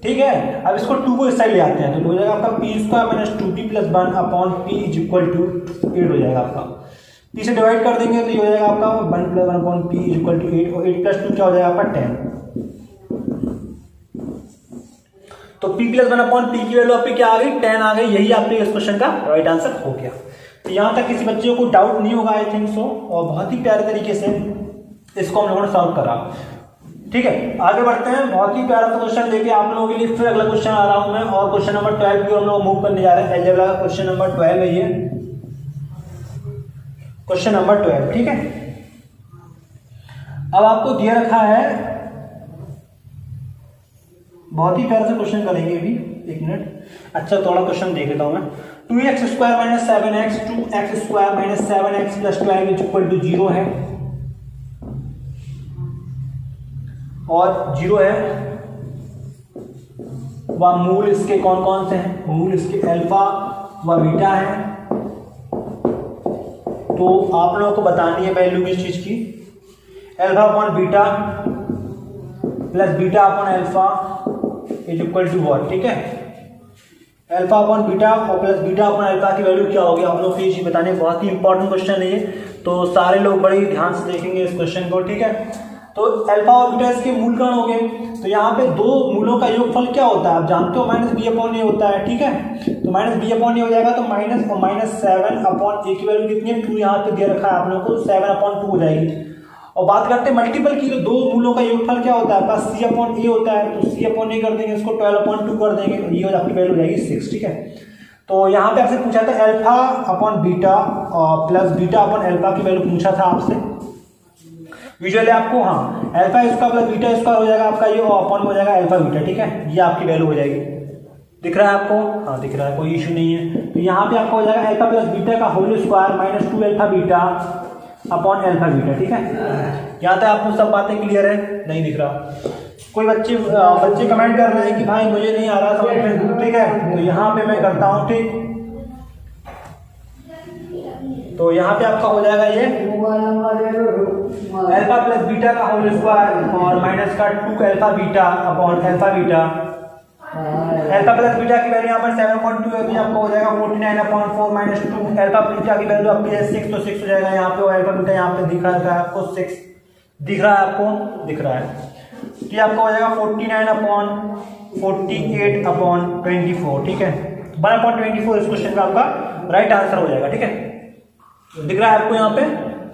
ठीक है, अब इसको 2 को इस साइड ले आते हैं तो हो जाएगा आपका p² - 2p + 1/p = 8 हो जाएगा आपका। p से डिवाइड कर देंगे तो ये हो जाएगा आपका 1 + 1/p = 8 और 8 + 2 क्या हो जाएगा आपका 10। तो p + 1/p की वैल्यू आपकी क्या आ गई, 10 आ गई। यही आपके इस क्वेश्चन का राइट आंसर हो गया। तो यहाँ तक किसी बच्चे को डाउट नहीं होगा आई थिंक सो, और बहुत ही प्यारे तरीके से इसको हम लोगों ने सॉल्व करा। ठीक है, आगे बढ़ते हैं। बहुत ही प्यारा सा क्वेश्चन लेके आप लोगों के लिए फिर अगला क्वेश्चन आ रहा हूं मैं, और क्वेश्चन नंबर 12 की हम लोग मूव करने जा रहे हैं। अलजेब्रा का क्वेश्चन नंबर 12 है ये, क्वेश्चन नंबर 12। ठीक है, अब आपको दिया रखा है, बहुत ही प्यारा सा क्वेश्चन करेंगे अभी, एक मिनट। अच्छा, थोड़ा क्वेश्चन देख लेता हूं मैं। 2x² - 7x 2x² - 7x + 12 = 0 है, और 0 है। वह मूल इसके कौन कौन से हैं, मूल इसके अल्फा व बीटा है। तो आप लोगों को बतानी है वैल्यू किस चीज की, α/बीटा + β/α = 1। ठीक है, अल्फा अपॉन बीटा और प्लस बीटा अपॉन अल्फा की वैल्यू क्या होगी, आप लोग को ये चीज बताने। बहुत ही इंपॉर्टेंट क्वेश्चन है ये, तो सारे लोग बड़े ध्यान से देखेंगे इस क्वेश्चन को, ठीक है। तो अल्फा और बीटा इसके मूलकण हो गए। तो यहाँ पे दो मूलों का योगफल क्या होता है, आप जानते हो माइनस बी अपॉन ए होता है, ठीक है। तो माइनस बी अपॉन ए हो जाएगा, तो माइनस और माइनस 7 अपॉन ए की वैल्यू कितनी है, 2 यहाँ पे दे रखा है आप लोगों को, 7 अपॉन 2 हो जाएगी। और बात करते हैं मल्टीपल की, तो दो मूलों का योगफल क्या होता है, पास सी अपॉन ए होता है, तो सी अपॉन ए कर देंगे, इसको 12 अपॉन 2 कर देंगे, तो ये आपकी वैल्यू हो जाएगी 6, ठीक है। तो यहाँ पे आपसे पूछा था अल्फा अपॉन बीटा और प्लस बीटा अपॉन अल्फा की वैल्यू पूछा था आपसे यूजुअली आपको। हाँ, alpha square plus beta square हो जाएगा आपका ये, और अपॉन हो जाएगा अल्फा बीटा, ठीक है। ये आपकी वैल्यू हो जाएगी, दिख रहा है आपको, हाँ दिख रहा है, कोई इशू नहीं है। तो यहाँ पे आपका हो जाएगा अल्फा प्लस बीटा का whole square minus 2 alpha beta upon alpha beta, ठीक है। यहाँ तक आपको सब बातें क्लियर है, नहीं दिख रहा? कोई बच्चे कमेंट कर रहे हैं कि भाई मुझे नहीं आ रहा समझ में, ठीक है। तो यहाँ पे मैं करता हूँ, ठीक। तो यहाँ पे आपका हो जाएगा ये अल्फा प्लस बीटा का होल स्क्वायर और माइनस का 2 alpha beta upon alpha beta. Alpha plus beta की वैल्यू यहाँ पर 7.2 है, तो आपको हो जाएगा 49 अपॉन 4 माइनस 2। अल्फा बीटा की वैल्यू आपकी है 6, तो 6 हो जाएगा यहाँ पे, और अल्फा बीटा यहाँ पे दिख रहा है आपको 6, दिख रहा है आपको, दिख रहा है। ये आपका हो जाएगा 49 अपॉन 48 अपॉन 24, ठीक है। 1/24 इस क्वेश्चन का आपका राइट आंसर हो जाएगा, ठीक है। दिख रहा है आपको यहाँ पे,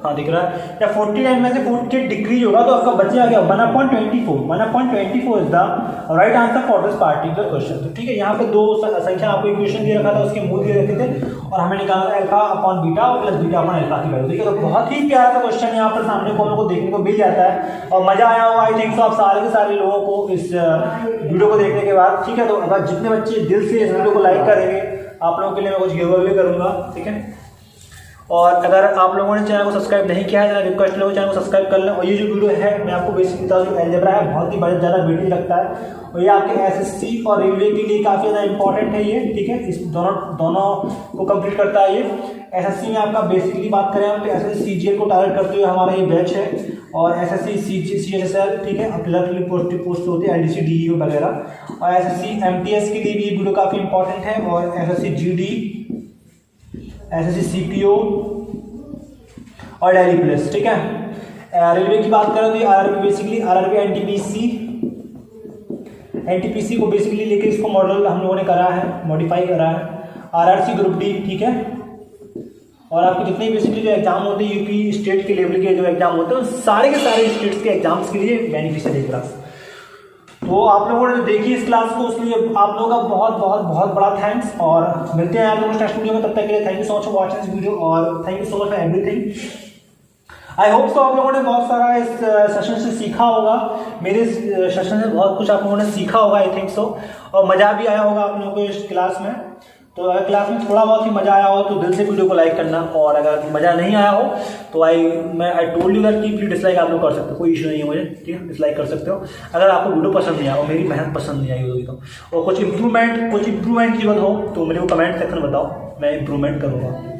हाँ दिख रहा है। या 49 में से 48 डिक्रीज होगा तो आपका बचेगा क्या, 1/24। 1/24 is the right answer for this particular question. तो ठीक है, यहाँ पे दो संख्या आपको इक्वेशन दे रखा था, उसके मूल दे रखे थे, और हमें निकालना था अल्फा अपॉन बीटा और प्लस बीटा अपॉन अल्फा की वैल्यू। ठीक है, तो बहुत ही प्यारा सा क्वेश्चन यहाँ पर सामने को हम लोग को देखने को मिल जाता है, और मजा आया होगा आई थिंक। तो आप सारे के सारे लोगों को इस वीडियो को देखने के बाद, ठीक है, तो अगर जितने बच्चे दिल से इस वीडियो को लाइक करेंगे, आप लोगों के लिए मैं कुछ गिव अवे करूंगा, ठीक है। और अगर आप लोगों ने चैनल को सब्सक्राइब नहीं किया है, रिक्वेस्ट लोगों चैनल को सब्सक्राइब कर लें। और ये जो वीडियो है मैं आपको बेसिकली बता दूं, अलजेब्रा है, बहुत ही ज़्यादा वेटेज लगता है, और ये आपके एसएससी और रेलवे के लिए काफ़ी ज़्यादा इंपॉर्टेंट है ये, ठीक है। इस दोनों को कंप्लीट करता है ये। एसएससी में आपका बेसिकली बात करें हम तो एसएससी सीजीएल को टारगेट करते हुए हमारा ये बैच है, और एसएससी सीएचएसएल, ठीक है, क्लर्क पोस्ट होती है, एलडीसी डीईओ वगैरह, और एसएससी एमटीएस के लिए भी ये वीडियो काफ़ी इंपॉर्टेंट है, और एसएससी जीडी, एसएससी सीपीओ और डेली पुलिस, ठीक है। रेलवे की बात करें तो आरआरबी, बेसिकली आरआरबी एनटीपीसी को बेसिकली लेके इसको मॉडल हम लोगों ने करा है, मॉडिफाई करा है। आरआरसी ग्रुप डी, ठीक है, और आपके जितने बेसिकली जो एग्जाम होते हैं यूपी स्टेट के लेवल के जो एग्जाम होते हैं, सारे के सारे स्टेट्स के एग्जाम्स के लिए बेनिफिशियल है क्लास। तो आप लोगों ने देखी इस क्लास को, उसलिए आप लोगों का बहुत बहुत बहुत बड़ा थैंक्स, और मिलते हैं आप लोगों को नेक्स्ट वीडियो में। तब तक के लिए thank you so much for watching this video, और thank you so much for everything. I hope so आप लोगों ने बहुत सारा इस सेशन से सीखा होगा, मेरे सेशन से बहुत कुछ आप लोगों ने सीखा होगा आई थिंक सो, और मज़ा भी आया होगा आप लोगों को इस क्लास में। तो अगर क्लास में थोड़ा बहुत ही मज़ा आया हो तो दिल से वीडियो को लाइक करना, और अगर मज़ा नहीं आया हो तो आई टोल्ड यू दैट कि प्लीज डिसलाइक आप लोग कर सकते हो, कोई इशू नहीं है मुझे, ठीक है, डिसलाइक कर सकते हो अगर आपको वीडियो पसंद नहीं आया और मेरी मेहनत पसंद नहीं आई होगी तो। और कुछ इम्प्रूवमेंट की जरूरत हो तो मेरे को कमेंट सेक्शन में बताओ, मैं इम्प्रूवमेंट करूँगा।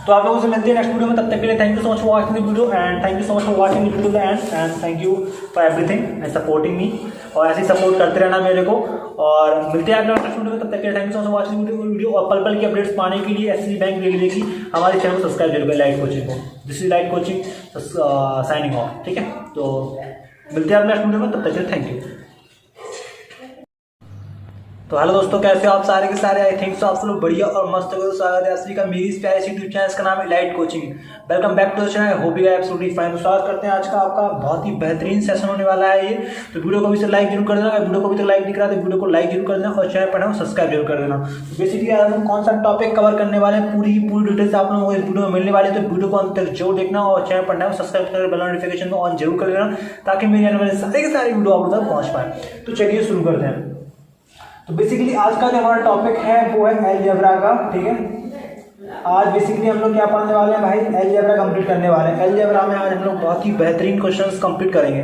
तो आप लोगों से मिलते हैं नेक्स्ट वीडियो में, तब तक के लिए thank you so much for watching the video, and thank you so much for watching the video the end thank you for everything and supporting me, और ऐसे ही सपोर्ट करते रहना मेरे को। और मिलते हैं आप लोग नेक्स्ट वीडियो में, तब तक के लिए thank you so much for watching video. और पल पल की अपडेट्स पाने के लिए एसएससी बैंक रेलवे की हमारे चैनल को सब्सक्राइब जरूर करें, लाइट कोचिंग को। This is light coaching signing off, ठीक है। तो मिलते हैं आप नेक्स्ट वीडियो में, तब तक के लिए थैंक यू। तो हेलो दोस्तों, कैसे हो आप सारे के सारे? आई थिंक सो आप सब लोग बढ़िया और मस्त हो। स्वागत है असली का मेरी इस प्यारे सी यूट्यूब चैनल, इसका नाम है light coaching. Welcome back to the channel, hope you are absolutely fine. तो स्वागत करते हैं आज का आपका बहुत ही बेहतरीन सेशन होने वाला है ये। तो वीडियो को भी से लाइक जरूर कर देना, वीडियो को भी तक लाइक नहीं करा तो वीडियो को लाइक जरूर कर देना, और चैनल पर सब्सक्राइब जरूर कर देना। तो बेसिकली आज हम कौन सा टॉपिक कवर करने वाले हैं, पूरी डिटेल्स आप लोगों को इस वीडियो में मिलने वाली है। तो वीडियो को अंत तक जरूर देखना, और चैनल पर सब्सक्राइब कर बेल नोटिफिकेशन को ऑन जरूर कर देना, ताकि मेरे आने वाले सारे के सारे वीडियो आप लोग तक पहुंच पाए। तो चलिए शुरू करते हैं। तो बेसिकली आज का जो हमारा टॉपिक है वो है अलजेब्रा का, ठीक है। आज बेसिकली हम लोग क्या पढ़ने वाले हैं भाई, अलजेब्रा कंप्लीट करने वाले हैं। अलजेब्रा में आज हम लोग बहुत ही बेहतरीन क्वेश्चंस कंप्लीट करेंगे,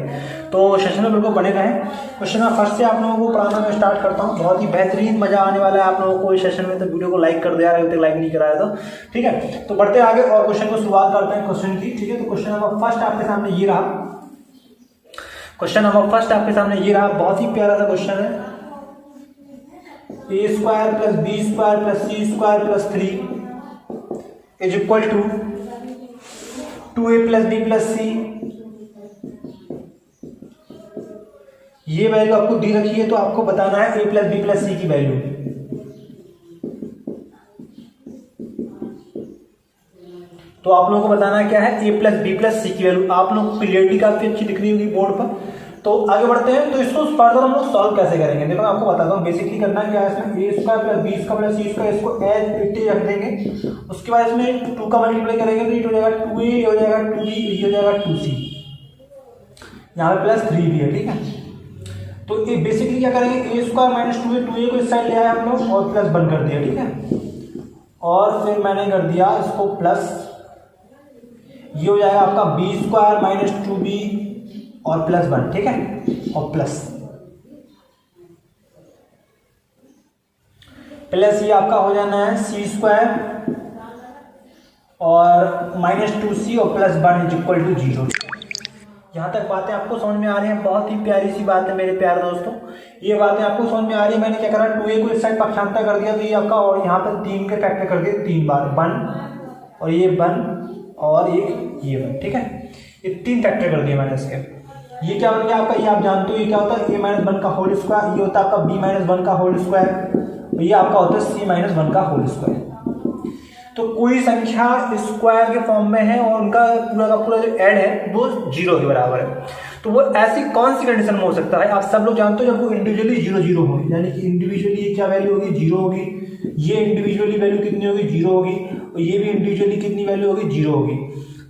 तो सेशन में बिल्कुल बने रहें। क्वेश्चन में फर्स्ट से आप लोगों को पढ़ाना मैं स्टार्ट करता हूँ, बहुत ही बेहतरीन मजा आने वाला है आप लोगों को इस सेशन में। तो वीडियो को लाइक कर दो यार, अभी तक लाइक नहीं कराया तो, ठीक है। तो बढ़ते आगे और क्वेश्चन को शुरुआत करते हैं क्वेश्चन की, ठीक है। तो क्वेश्चन नंबर फर्स्ट आपके सामने ये रहा, क्वेश्चन नंबर फर्स्ट आपके सामने ये रहा, बहुत ही प्यारा सा क्वेश्चन है। ए square plus B square plus C square plus 3 is equal to 2a plus B plus C. ये वैल्यू आपको दी रखी है तो आपको बताना है a प्लस बी प्लस सी की वैल्यू। तो आप लोगों को बताना क्या है, a प्लस बी प्लस सी की वैल्यू। आप लोग क्लियरिटी काफी अच्छी दिख रही होगी बोर्ड पर। तो आगे बढ़ते हैं, तो इसको फर्दर हम लोग सॉल्व कैसे करेंगे। देखो मैं आपको बताता हूँ बेसिकली करना क्या है। इसमें A square plus B square plus C square इसको एज इट इज रख देंगे। उसके बाद इसमें 2 का मल्टीप्लाई करेंगे तो ये हो जाएगा 2a हो जाएगा 2b ये हो जाएगा 2c, यहाँ पे प्लस 3 भी है, ठीक है। तो ये बेसिकली क्या करेंगे, ए स्क्वायर माइनस 2a को इस साइड ले आए हम लोग और प्लस 1 कर दिया, ठीक है। और फिर मैंने कर दिया इसको प्लस, ये हो जाएगा आपका बी स्क्वायर माइनस 2b और प्लस 1, ठीक है। और प्लस ये आपका हो जाना है सी स्क्वायर और माइनस 2c और प्लस 1 इज इक्वल टू 0। यहाँ तक बातें आपको समझ में आ रही हैं। बहुत ही प्यारी सी बात है मेरे प्यारे दोस्तों, ये बातें आपको समझ में आ रही है। मैंने क्या करा, 2a को इस साइड पक्षांतर कर दिया तो ये आपका, और यहाँ पर 3 के फैक्टर कर दिए 3 बार, 1 और ये 1 और एक ये 1, ठीक है। ये 3 फैक्टर कर दिए मैंने इसके। ये क्या बन गया आपका, ये आप जानते हो ये क्या होता है, a माइनस 1 का होल स्क्वायर, ये होता है आपका b माइनस 1 का होल स्क्वायर, ये आपका होता है c माइनस 1 का होल स्क्वायर। तो कोई संख्या स्क्वायर के फॉर्म में है और उनका पूरा का पूरा जो ऐड है वो 0 के बराबर है, तो वो ऐसी कौन सी कंडीशन में हो सकता है। आप सब लोग जानते हो जब वो इंडिविजुअली 0 हो, यानी कि इंडिविजुअली ये क्या वैल्यू होगी, 0 होगी। ये इंडिविजुअली वैल्यू कितनी होगी, 0 होगी। और ये भी इंडिविजुअली कितनी वैल्यू होगी, 0 होगी।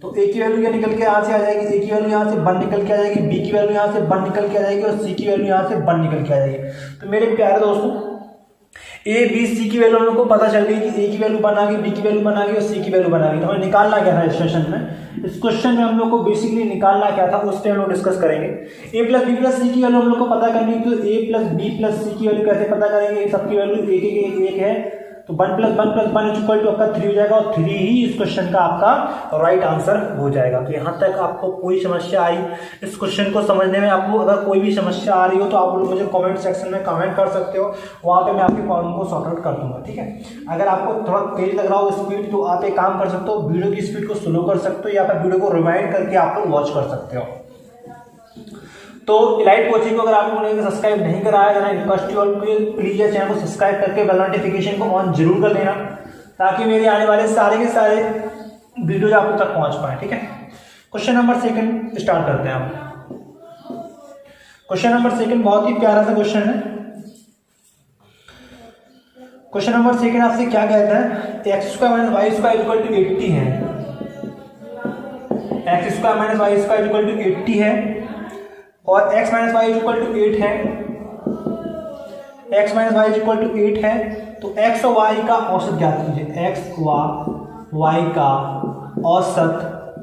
तो ए की वैल्यू क्या निकल के यहाँ से आ जाएगी, ए की वैल्यू यहाँ से 1 निकल के आ जाएगी, बी की वैल्यू यहाँ से 1 निकल के आ जाएगी और सी की वैल्यू यहाँ से 1 निकल के आ जाएगी। तो मेरे प्यारे दोस्तों, ए बी सी की वैल्यू हम लोग को पता चल गई कि ए की वैल्यू बना गई, बी की वैल्यू बना गई और सी की वैल्यू बना गई। तो हमें निकालना क्या था इस क्वेश्चन में, इस क्वेश्चन में हम लोग को बेसिकली निकालना क्या था उस पर हम लोग डिस्कस करेंगे। ए प्लस बी प्लस सी की वैल्यू हम लोग को पता करनी है, तो ए प्लस बी प्लस सी की वैल्यू कैसे पता करेंगे, सबकी वैल्यू एक है। तो 1 प्लस 1 प्लस 1 इक्वल टू आपका 3 हो जाएगा और 3 ही इस क्वेश्चन का आपका राइट आंसर हो जाएगा। तो यहाँ तक आपको कोई समस्या आई इस क्वेश्चन को समझने में, आपको अगर कोई भी समस्या आ रही हो तो आप लोग मुझे कमेंट सेक्शन में कमेंट कर सकते हो, वहाँ पे मैं आपके प्रॉब्लम को सॉर्ट आउट कर दूंगा, ठीक है। अगर आपको थोड़ा तेज लग रहा हो स्पीड तो आप एक काम कर सकते हो, वीडियो की स्पीड को स्लो कर सकते हो या फिर वीडियो को रिवाइंड करके आप लोग वॉच कर सकते हो। तो इलाइट कोचिंग को अगर आप लोगों ने सब्सक्राइब नहीं कराया है रिक्वेस्ट और प्लीज चैनल को सब्सक्राइब करके बेल नोटिफिकेशन को ऑन जरूर कर लेना, ताकि मेरे आने वाले सारे के सारे वीडियोज आप तक पहुंच पाए, ठीक है। क्वेश्चन नंबर 2 स्टार्ट करते हैं आप। क्वेश्चन नंबर 2 बहुत ही प्यारा सा क्वेश्चन है। क्वेश्चन नंबर 2 आपसे क्या कहता है, x square minus Y square equal to 80 है। X square minus Y square equal to 80 है और x minus Y equal to 8 है। x minus Y equal to 8 है, तो x और y का औसत ज्ञात कीजिए। x व y का औसत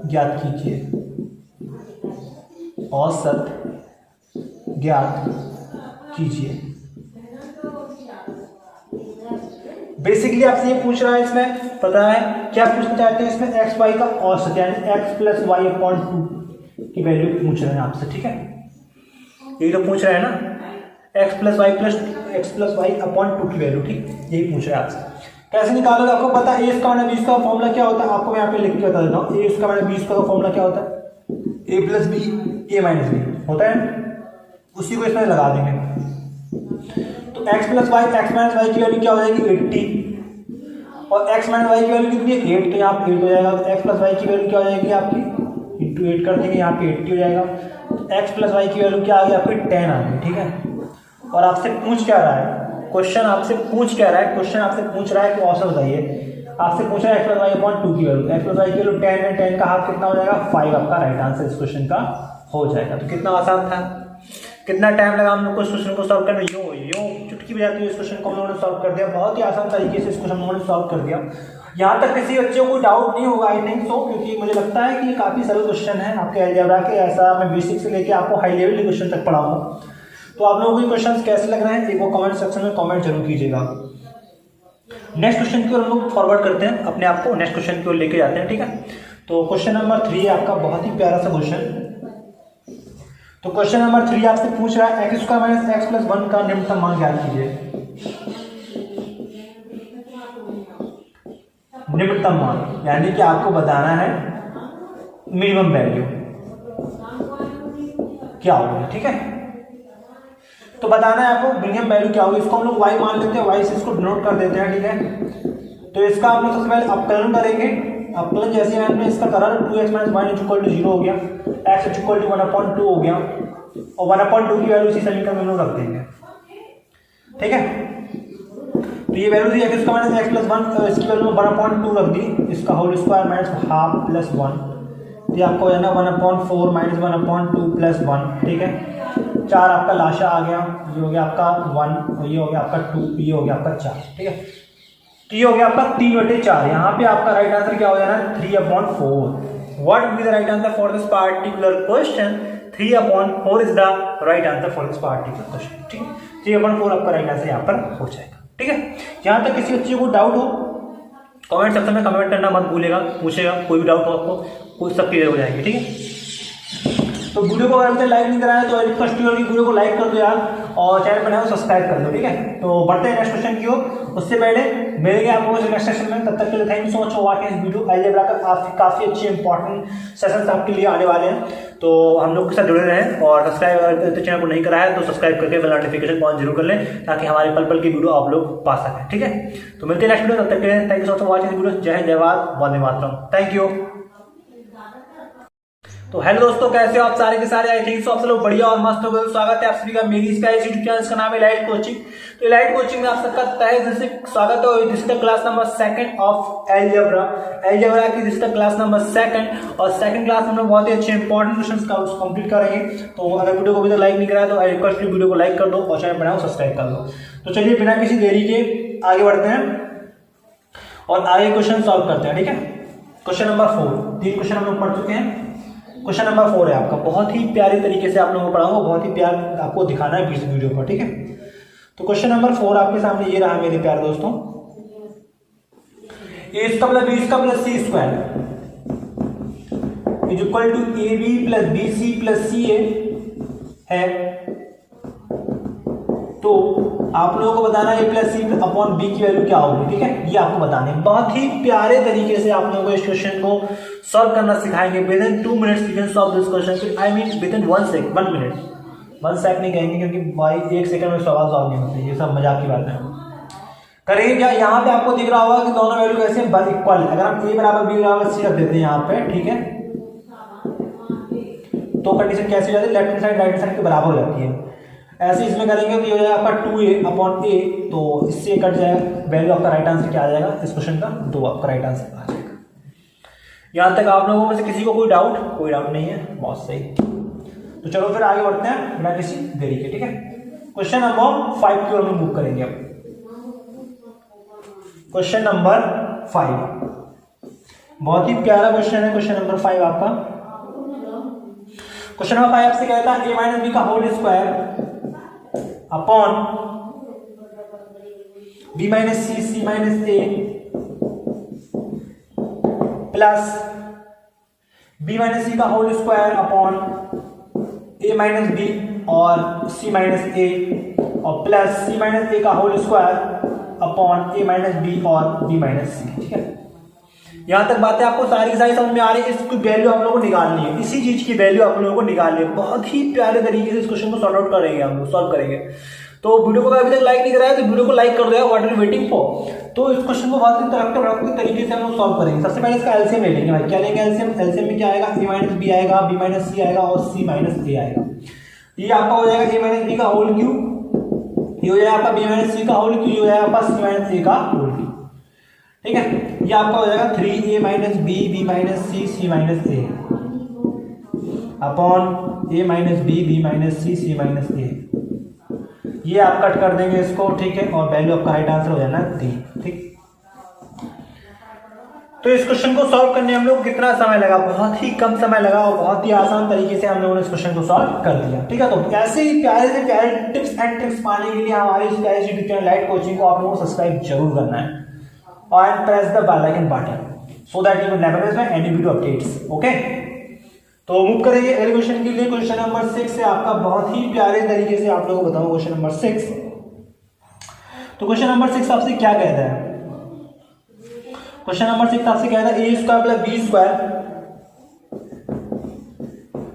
ज्ञात कीजिए, औसत ज्ञात कीजिए। बेसिकली आपसे ये पूछ रहा है, इसमें पता है क्या पूछना चाहते हैं, इसमें x y का औसत यानी x प्लस वाई अपॉन 2 की वैल्यू पूछ रहे हैं आपसे, ठीक है। यही तो पूछ रहा है ना, x प्लस वाई अपॉन 2 की वैल्यू, ठीक, यही पूछ रहा है आपसे। कैसे निकालोगे, आपको पता है ए स्क्वायर माइनस बी स्क्वायर का फॉर्मूला क्या होता है, आपको मैं यहाँ पे लिख के बता देता हूँ। A square minus b square का फॉर्मूला क्या होता है, a plus b a minus b होता है, उसी को इसमें लगा देंगे। तो x plus y, x minus y की वैल्यू क्या हो जाएगी 80 और x माइनस वाई की वैल्यू कितनी है 8, तो यहाँ पे 8 हो जाएगा। तो x प्लस वाई की वैल्यू क्या हो जाएगी आपकी, इंटू 8 कर देंगे, यहाँ पे 80 हो जाएगा। x प्लस वाई की वैल्यू क्या आ गई आपकी 10 आ गई, ठीक है। और आपसे पूछ क्या रहा है, क्वेश्चन आपसे पूछ क्या रहा है, क्वेश्चन आपसे पूछ रहा है कि औसत बताइए। आपसे पूछ रहा है x प्लस वाई अपॉन 2 की वैल्यू, x प्लस वाई की वैल्यू 10 है, 10 का हाफ कितना हो जाएगा 5, आपका राइट आंसर इस क्वेश्चन का हो जाएगा। तो कितना आसान था, कितना टाइम लगा हम लोग को इस क्वेश्चन को सॉल्व करने, यूं चुटकी बजाते हुए इस क्वेश्चन को हम लोगों ने सॉल्व कर दिया। बहुत ही आसान तरीके से इस क्वेश्चन हम लोगों ने सॉल्व कर दिया। यहाँ तक किसी बच्चे को कोई डाउट नहीं होगा, आई थिंक सो, क्योंकि मुझे लगता है कि ये काफ़ी सरल क्वेश्चन है आपके अलजेब्रा के। ऐसा मैं बेसिक से लेके आपको हाई लेवल के क्वेश्चन तक पढ़ाऊंगा। तो आप लोगों को ये क्वेश्चन कैसे लग रहे हैं एक वो कमेंट सेक्शन में कमेंट जरूर कीजिएगा। नेक्स्ट क्वेश्चन की ओर हम लोग फॉरवर्ड करते हैं, अपने आप को नेक्स्ट क्वेश्चन की ओर लेके जाते हैं, ठीक है। तो क्वेश्चन नंबर 3 है आपका, बहुत ही प्यारा सा क्वेश्चन। तो क्वेश्चन नंबर 3 आपसे पूछ रहा है x square minus x plus 1 का निम्नतम मान ज्ञात कीजिए। निम्नतम मान, यानी कि आपको बताना है मिनिमम वैल्यू क्या होगी। ठीक है, तो बताना है आपको मिनिमम वैल्यू क्या होगी। इसको हम लोग y मान लेते हैं, y से इसको डिनोट कर देते हैं। ठीक है, तो इसका हम लोग सबसे पहले अपकलन करेंगे। अपकलन जैसे हमने इसका करा 2x - 1 = 0 हो गया, x = 1/2 हो गया, और 1/2 की वैल्यू इसी समीकरण में हम लोग रख देंगे। ठीक है, तो ये वैल्यू दी x का -x + 1, इसकी वैल्यू 1/2 रख दी, इसका होल स्क्वायर -½ + 1, ये आपको हो जाना 1/4 - 1/2 + 1। ठीक है, 4 आपका लाशा आ गया, ये हो गया आपका 1, ये हो गया आपका 2, ये हो गया आपका 4। ठीक है, तो ये हो गया आपका 3/4। यहाँ पे आपका राइट आंसर क्या हो जाना है 3/4। What will be the right answer for this particular question? 3/4 is the right answer for this particular question. ठीक है, 3/4 आपका राइट आंसर यहाँ पर हो जाएगा। ठीक है, यहाँ तक किसी बच्चे को डाउट हो कमेंट सेक्शन में कमेंट करना मत भूलेगा, पूछेगा, कोई भी डाउट हो आपको, कोई सब क्लियर हो जाएंगे। ठीक है, तो वीडियो को अगर लाइक नहीं कराया तो रिक्वेस्ट की वीडियो को लाइक कर दो यार, और चैनल पर नया हो सब्सक्राइब कर दो। ठीक है, तो बढ़ते हैं नेक्स्ट क्वेश्चन की ओर। उससे पहले मिलेंगे आपको नेक्स्ट सेशन में, तब तक के लिए thank you so much for watching this video. Algebra का काफी अच्छे इंपॉर्टेंट सेशंस आपके लिए आने वाले हैं, तो हम लोग के साथ जुड़े रहें, और सब्सक्राइब अगर चैनल को नहीं करा है तो सब्सक्राइब करके बेल नोटिफिकेशन ऑन जरूर कर लें, ताकि हमारे पल पल की वीडियो आप लोग पा सकें। ठीक है, तो मिलते हैं नेक्स्ट वीडियो, तब तक के लिए thank you so much for watching this video. जय हिंद, जय भारत, वंदे मातरम। Thank you. तो हेलो दोस्तों, कैसे हो आप सारे के सारे? आई थिंक सो आप सब लोग बढ़िया और मस्त हो गए। स्वागत है आप सभी का मेरी इस यूट्यूब चैनल, इसका नाम है इलाइट कोचिंग। तो इलाइट कोचिंग में आप सबका तहे दिल से स्वागत है। This is the class number 2 of algebra की, this is the class number 2, और सेकंड क्लास में हम लोग बहुत ही अच्छे इंपॉर्टेंट क्वेश्चंस का कंप्लीट करेंगे। तो अगर वीडियो को अभी तक लाइक नहीं कराया तो आई रिक्वेस्ट वीडियो को लाइक कर दो, और चैनल बनाओ सब्सक्राइब कर दो। तो चलिए बिना किसी देरी के आगे बढ़ते हैं और आगे क्वेश्चन सॉल्व करते हैं। ठीक है, क्वेश्चन नंबर 4, 3 क्वेश्चन हम लोग पढ़ चुके हैं। क्वेश्चन नंबर 4 है आपका, बहुत ही प्यारे तरीके से आप लोगों को पढ़ाऊंगा, बहुत ही प्यार आपको दिखाना है इस वीडियो पर। ठीक है, तो क्वेश्चन नंबर 4 आपके सामने ये रहा मेरे प्यारे दोस्तों। a² + b² + c² = ab + bc + ca है। तो आप लोगों को बताना है a + c/b की वैल्यू क्या होगी। ठीक है, ये आपको बताना है। बहुत ही प्यारे तरीके से आप लोगों को इस क्वेश्चन को सॉल्व करना सिखाएंगे। With in 2 minutes you can solve this question. I mean with in 1 minute, 1 second नहीं कहेंगे, क्योंकि भाई 1 सेकंड में सवाल सॉल्व नहीं होते, ये सब मजाक की बात है। करेंगे क्या, यहाँ पे आपको दिख रहा होगा कि दोनों वैल्यू कैसे इक्वल है। अगर हम a = b = c रख देते हैं यहाँ पे, ठीक है, तो कंडीशन कैसी हो जाती है, left hand side right hand side के बराबर हो जाती है। ऐसे इसमें करेंगे तो ये हो जाएगा आपका 2a/a, तो इससे कट जाएगा, वैल्यू आपका राइट आंसर क्या आ जाएगा इस क्वेश्चन का 2 आपका राइट आंसर आ जाएगा। यहाँ तक आप लोगों में से किसी को कोई डाउट नहीं है? बहुत सही। तो चलो फिर आगे बढ़ते हैं बिना किसी देरी के। ठीक है, क्वेश्चन नंबर 5 की ओर हम मूव करेंगे अब। क्वेश्चन नंबर 5 बहुत ही प्यारा क्वेश्चन है। क्वेश्चन नंबर 5 आपका, क्वेश्चन नंबर 5 आपसे कहता है a - b का whole square upon b - c, c - a plus b - c का whole square upon a - b और c - a, और प्लस c - a का whole square upon a - b और b - c। ठीक है, यहाँ तक बातें आपको सारी की सारी समझ में आ रही है। इसकी वैल्यू आप लोगों को निकालनी है, इसी चीज की वैल्यू आप लोगों को निकालनी है। बहुत ही प्यारे तरीके से इस क्वेश्चन को सॉल्व आउट करेंगे, हम लोग सॉल्व करेंगे। तो वीडियो को अभी तक लाइक नहीं कराया तो वीडियो को लाइक कर दो, what are you waiting for. तो इस क्वेश्चन को बहुत ही इंटरेक्टिव तरीके से हम लोग सॉल्व करेंगे। सबसे पहले इसका एलसीएम ले लेंगे भाई। क्या लेंगे एलसीएम? एलसीएम में क्या आएगा, a - b आएगा, b - c आएगा, और c - a आएगा। ये आपका हो जाएगा a - b का होल क्यूब, ये हो जाएगा आपका b - c का होल क्यूब, ये हो जाएगा आपका c - a का होल क्यूब। ठीक है, ये आपका हो जाएगा 3a - b, b - c, c - a upon a - b, b - c, c - a। ये आप कट कर देंगे इसको, ठीक है, और वैल्यू आपका राइट आंसर हो जाना 3। ठीक, तो इस क्वेश्चन को सॉल्व करने हम लोग कितना समय लगा? बहुत ही कम समय लगा, और बहुत ही आसान तरीके से हम लोगों ने इस क्वेश्चन को सॉल्व कर दिया। ठीक है, तो ऐसे ही प्यारे से प्यारे टिप्स एंड ट्रिक्स पाने के लिए हमारे इस यूट्यूब चैनल इलाइट कोचिंग को आप लोगों को सब्सक्राइब जरूर करना है, और press the bell icon button so that you will never miss my any video updates. Okay, तो मूव करेंगे अगले क्वेश्चन के लिए। क्वेश्चन नंबर 6 से आपका बहुत ही प्यारे तरीके से आप लोगों को बताऊंगा। क्वेश्चन नंबर 6, तो क्वेश्चन नंबर 6 आपसे क्या कहता है? क्वेश्चन नंबर 6 आपसे क्या था, A square plus B square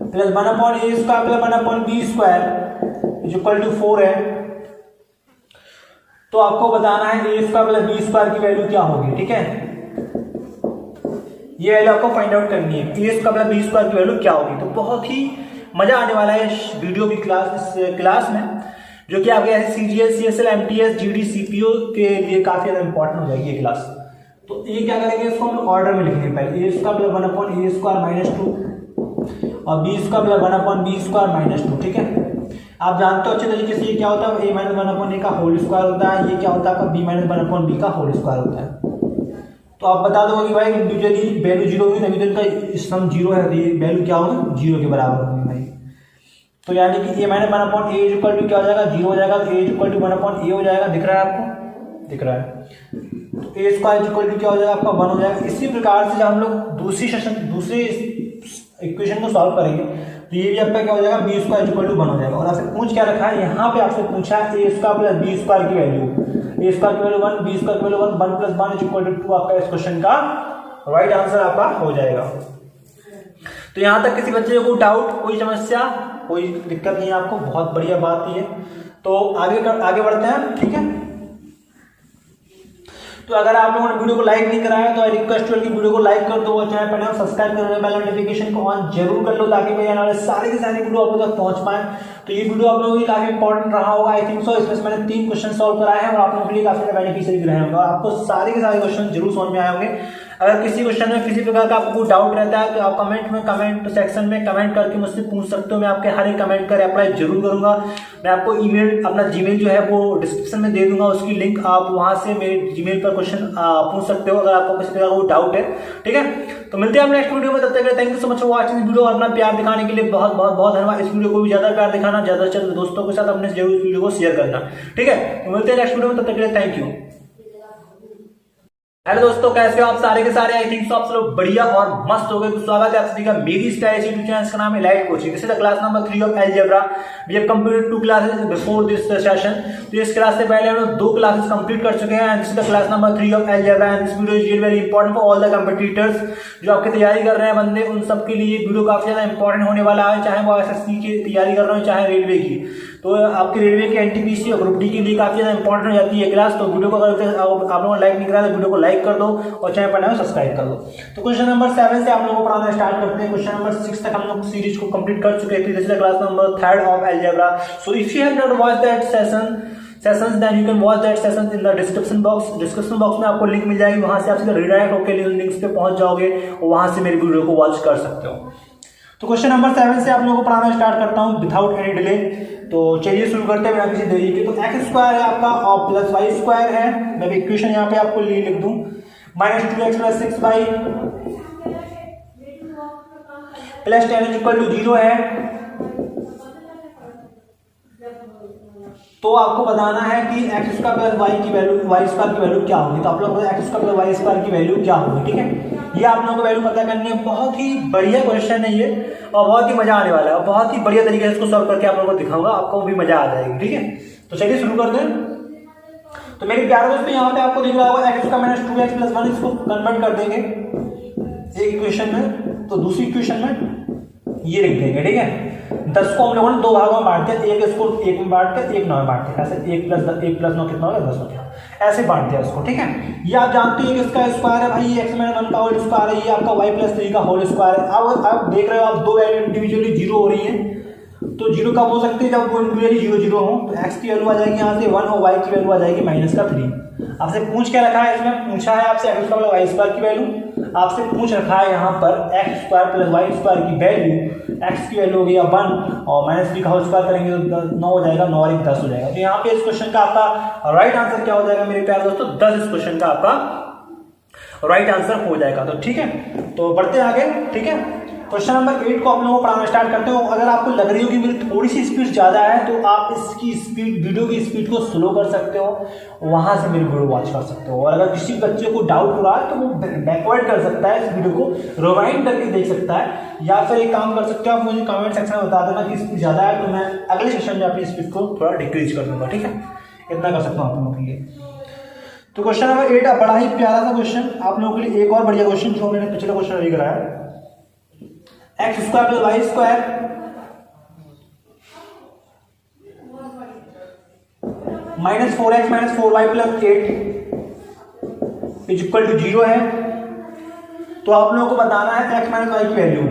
plus 1 upon A square plus 1 upon B square is equal to 4 है। तो आपको बताना है ए स्क्वायर प्लस बी स्क्वायर की वैल्यू क्या होगी। ठीक है, ये वैल्यू आपको फाइंड आउट करनी है, ए स्क्वायर प्लस बी स्क्वायर की वैल्यू क्या होगी। तो बहुत ही मजा आने वाला है इस वीडियो की क्लास में, जो कि आपके CGS CSL MTS GD CPO के लिए काफी ज्यादा इंपॉर्टेंट हो जाएगी ये क्लास। तो ये क्या करेंगे, इसको हम ऑर्डर में लिखेंगे। पहले a square plus 1 upon A square minus 2 और b square plus 1 upon B square minus 2। ठीक है, आप जानते हो अच्छे तरीके से ये क्या होता है, ए माइनस 1 अपॉन ए का होल स्क्वायर होता है। ये क्या होता है आपका बी माइनस 1 अपॉन बी का होल स्क्वायर होता है। तो आप बता दो कि भाई इंडिविजुअली वैल्यू जीरो होगी तभी तो इनका सम जीरो है, तो ये वैल्यू क्या होगी, जीरो के बराबर होगी भाई। तो यानी कि A minus 1 upon A is equal to क्या हो जाएगा, जीरो हो जाएगा। तो A is equal to 1 upon A हो जाएगा, दिख रहा है आपको, दिख रहा है। तो A square is equal to क्या हो जाएगा आपका 1 हो जाएगा। इसी प्रकार से जब हम लोग दूसरे इक्वेशन को सॉल्व करेंगे तो ये भी आपका क्या हो जाएगा, b square is equal to 1 हो जाएगा। और आपसे पूछ क्या रखा है, यहाँ पे आपसे पूछा है ए स्क्वायर प्लस बी स्क्वायर की वैल्यू, ए स्क्वायर की वैल्यू 1, बी स्क्वायर की value 1, 1 plus 1 is equal to 2 आपका इस क्वेश्चन का राइट आंसर आपका हो जाएगा। तो यहां तक किसी बच्चे को डाउट, कोई समस्या, कोई दिक्कत नहीं है आपको, बहुत बढ़िया बात ये। तो आगे बढ़ते हैं। ठीक है, तो अगर आप लोगों ने वीडियो को लाइक नहीं कराया तो आई रिक्वेस्ट कि वीडियो को लाइक कर दो और चैनल पर सब्सक्राइब कर दो, बेल नोटिफिकेशन को ऑन जरूर कर लो ताकि मेरे आने वाले सारे के सारे वीडियो आप लोग तक पहुंच पाए। तो ये वीडियो आप लोगों के लिए काफी इंपॉर्टेंट रहा होगा, आई थिंक सो। इसमें मैंने 3 क्वेश्चन सॉल्व कराए हैं और आप लोगों के लिए काफी बेनिफिशियल भी रहे होंगे और आपको सारे के सारे क्वेश्चन जरूर समझ में आए होंगे। अगर किसी क्वेश्चन में किसी प्रकार का आपको डाउट रहता है तो आप कमेंट सेक्शन में कमेंट करके मुझसे पूछ सकते हो। मैं आपके हर एक कमेंट का रिप्लाई जरूर करूंगा। मैं आपको ईमेल, अपना जीमेल जो है वो डिस्क्रिप्शन में दे दूंगा, उसकी लिंक आप वहां से मेरे जीमेल पर क्वेश्चन पूछ सकते हो अगर आपको किसी प्रकार का डाउट है। ठीक है, तो मिलते हैं हम नेक्स्ट वीडियो में, तब तक thank you so much for watching video. और अपना प्यार दिखाने के लिए बहुत बहुत बहुत धन्यवाद। इस वीडियो को भी ज्यादा प्यार दिखाना, ज्यादा से ज्यादा दोस्तों के साथ अपने जरूर वीडियो को शेयर करना। ठीक है, तो मिलते हैं नेक्स्ट वीडियो में, तब तक के लिए थैंक यू। हेलो दोस्तों, कैसे हो आप सारे के सारे? आई थिंक सो आप लोग बढ़िया और मस्त हो गए। तो स्वागत है आप सभी का मेरी स्टाइल यूट्यूब चैनल, इसका नाम है elite coaching. This is the class number 3 of algebra. We have completed 2 classes before this session. तो इस क्लास से पहले हम लोग 2 क्लासेस कंप्लीट कर चुके हैं। This is the class number 3 of algebra and this video is very important for all the competitors. जो आपकी तैयारी कर रहे हैं बंदे, उन सबके लिए वीडियो काफी ज्यादा इंपॉर्टेंट होने वाला है, चाहे वो SSC की तैयारी कर रहे हो चाहे रेलवे की। तो आपके रेलवे के NTPC और ग्रुप डी के लिए काफी ज्यादा इंपॉर्टेंट हो जाती है क्लास। तो वीडियो को अगर आप लोगों ने लाइक नहीं करा तो वीडियो को लाइक कर दो और चैनल पर नए सब्सक्राइब कर दो। तो क्वेश्चन नंबर 7 से आप लोगों को पढ़ाना स्टार्ट करते हैं। क्वेश्चन नंबर 6 तक हम लोग सीरीज को कंप्लीट कर चुके थे। This is the class number 3 of algebra. So if you have not watched that sessions then you can watch that sessions in the description box. Description box में आपको link मिल जाएगी, वहां से आप सीधा रिडायरेक्ट होकर लिंक्स पे पहुंच जाओगे और वहां से मेरी वीडियो को वॉच कर सकते हो। तो क्वेश्चन नंबर 7 से आप लोगों को पढ़ाना स्टार्ट करता हूं विदाउट एनी डिले। तो चलिए शुरू करते हैं बिना किसी देरी के। तो एक्स स्क्वायर है आपका और प्लस वाई स्क्वायर है। मैं इक्वेशन यहाँ पे आपको लिख दूं, -2x plus 6y plus 10 is equal to 0 है। तो आपको बताना है कि एक्स स्क्वायर प्लस वाई की वैल्यू, वाई स्क्वायर की वैल्यू क्या होगी। तो आप लोग x square plus y square की वैल्यू क्या होगी। ठीक है, ये आप लोगों को वैल्यू पता करनी है। बहुत ही बढ़िया क्वेश्चन है ये और बहुत ही मजा आने वाला है और बहुत ही बढ़िया तरीके से इसको सॉल्व करके आप लोगों को दिखाऊंगा, आपको भी मजा आ जाएगी। ठीक है, तो चलिए शुरू करते हैं। तो मेरे प्यारे दोस्तों, यहाँ पे आपको दिख रहा होगा एक्स का -2x प्लस 1, इसको कन्वर्ट कर देंगे एक इक्वेशन में, तो दूसरी इक्वेशन में ये लिख देंगे। ठीक है, 10 को हम लोगों ने 2 भागों में बांट दिया, एक इसको 1 में बांट के 1 9 में बांट दिया। ऐसे 1 प्लस 9 कितना होगा, 10 हो गया, ऐसे बांट दिया इसको। ठीक है, ये आप जानते हैं कि इसका स्क्वायर है भाई, ये x - 1 का होल स्क्वायर है, ये आपका y + 3 का होल स्क्वायर है। अब आप देख रहे हो आप 2 वैल्यू इंडिविजुअली 0 हो रही है। तो 0 कब हो सकती है, जब वो इंडिविजुअली 0 0 हो। तो x की वैल्यू आ जाएगी यहाँ से 1 और y की वैल्यू आ जाएगी -3। आपसे पूछ क्या रखा है, इसमें पूछा है आपसे x square plus y square की वैल्यू। आपसे पूछ रखा है यहाँ पर x square plus y square की वैल्यू। एक्स की वैल्यू हो गई 1 और -3 का होल स्क्वायर करेंगे तो 9 हो जाएगा, 9 और 1 10 हो जाएगा। तो यहाँ पे इस क्वेश्चन का आपका राइट आंसर क्या हो जाएगा मेरे प्यारे दोस्तों, 10 इस क्वेश्चन का आपका राइट आंसर हो जाएगा। तो ठीक है, तो बढ़ते हैं आगे। ठीक है, क्वेश्चन नंबर 8 को आप लोगों को पढ़ाना स्टार्ट करते हो। अगर आपको लग रही हो कि मेरी थोड़ी सी स्पीड ज्यादा है तो आप इसकी स्पीड, वीडियो की स्पीड को स्लो कर सकते हो, वहां से मेरी वीडियो वॉच कर सकते हो। और अगर किसी बच्चे को डाउट हो रहा है तो वो बैकवर्ड कर सकता है, इस वीडियो को रिवाइंड करके देख सकता है, या फिर एक काम कर सकते हो, आप मुझे कमेंट सेक्शन में बता देना कि स्पीड ज्यादा है तो मैं अगले सेशन में अपनी स्पीड को थोड़ा डिक्रीज कर दूंगा। ठीक है, इतना कर सकता हूँ आप लोगों के लिए। तो क्वेश्चन नंबर 8 बड़ा ही प्यारा सा क्वेश्चन आप लोगों के लिए, एक और बढ़िया क्वेश्चन जो मैंने पिछले क्वेश्चन अभी कराया। X square plus y square minus 4x minus 4y plus 8 is equal to 0 है। तो आप लोगों को बताना है x माइनस वाई की वैल्यू।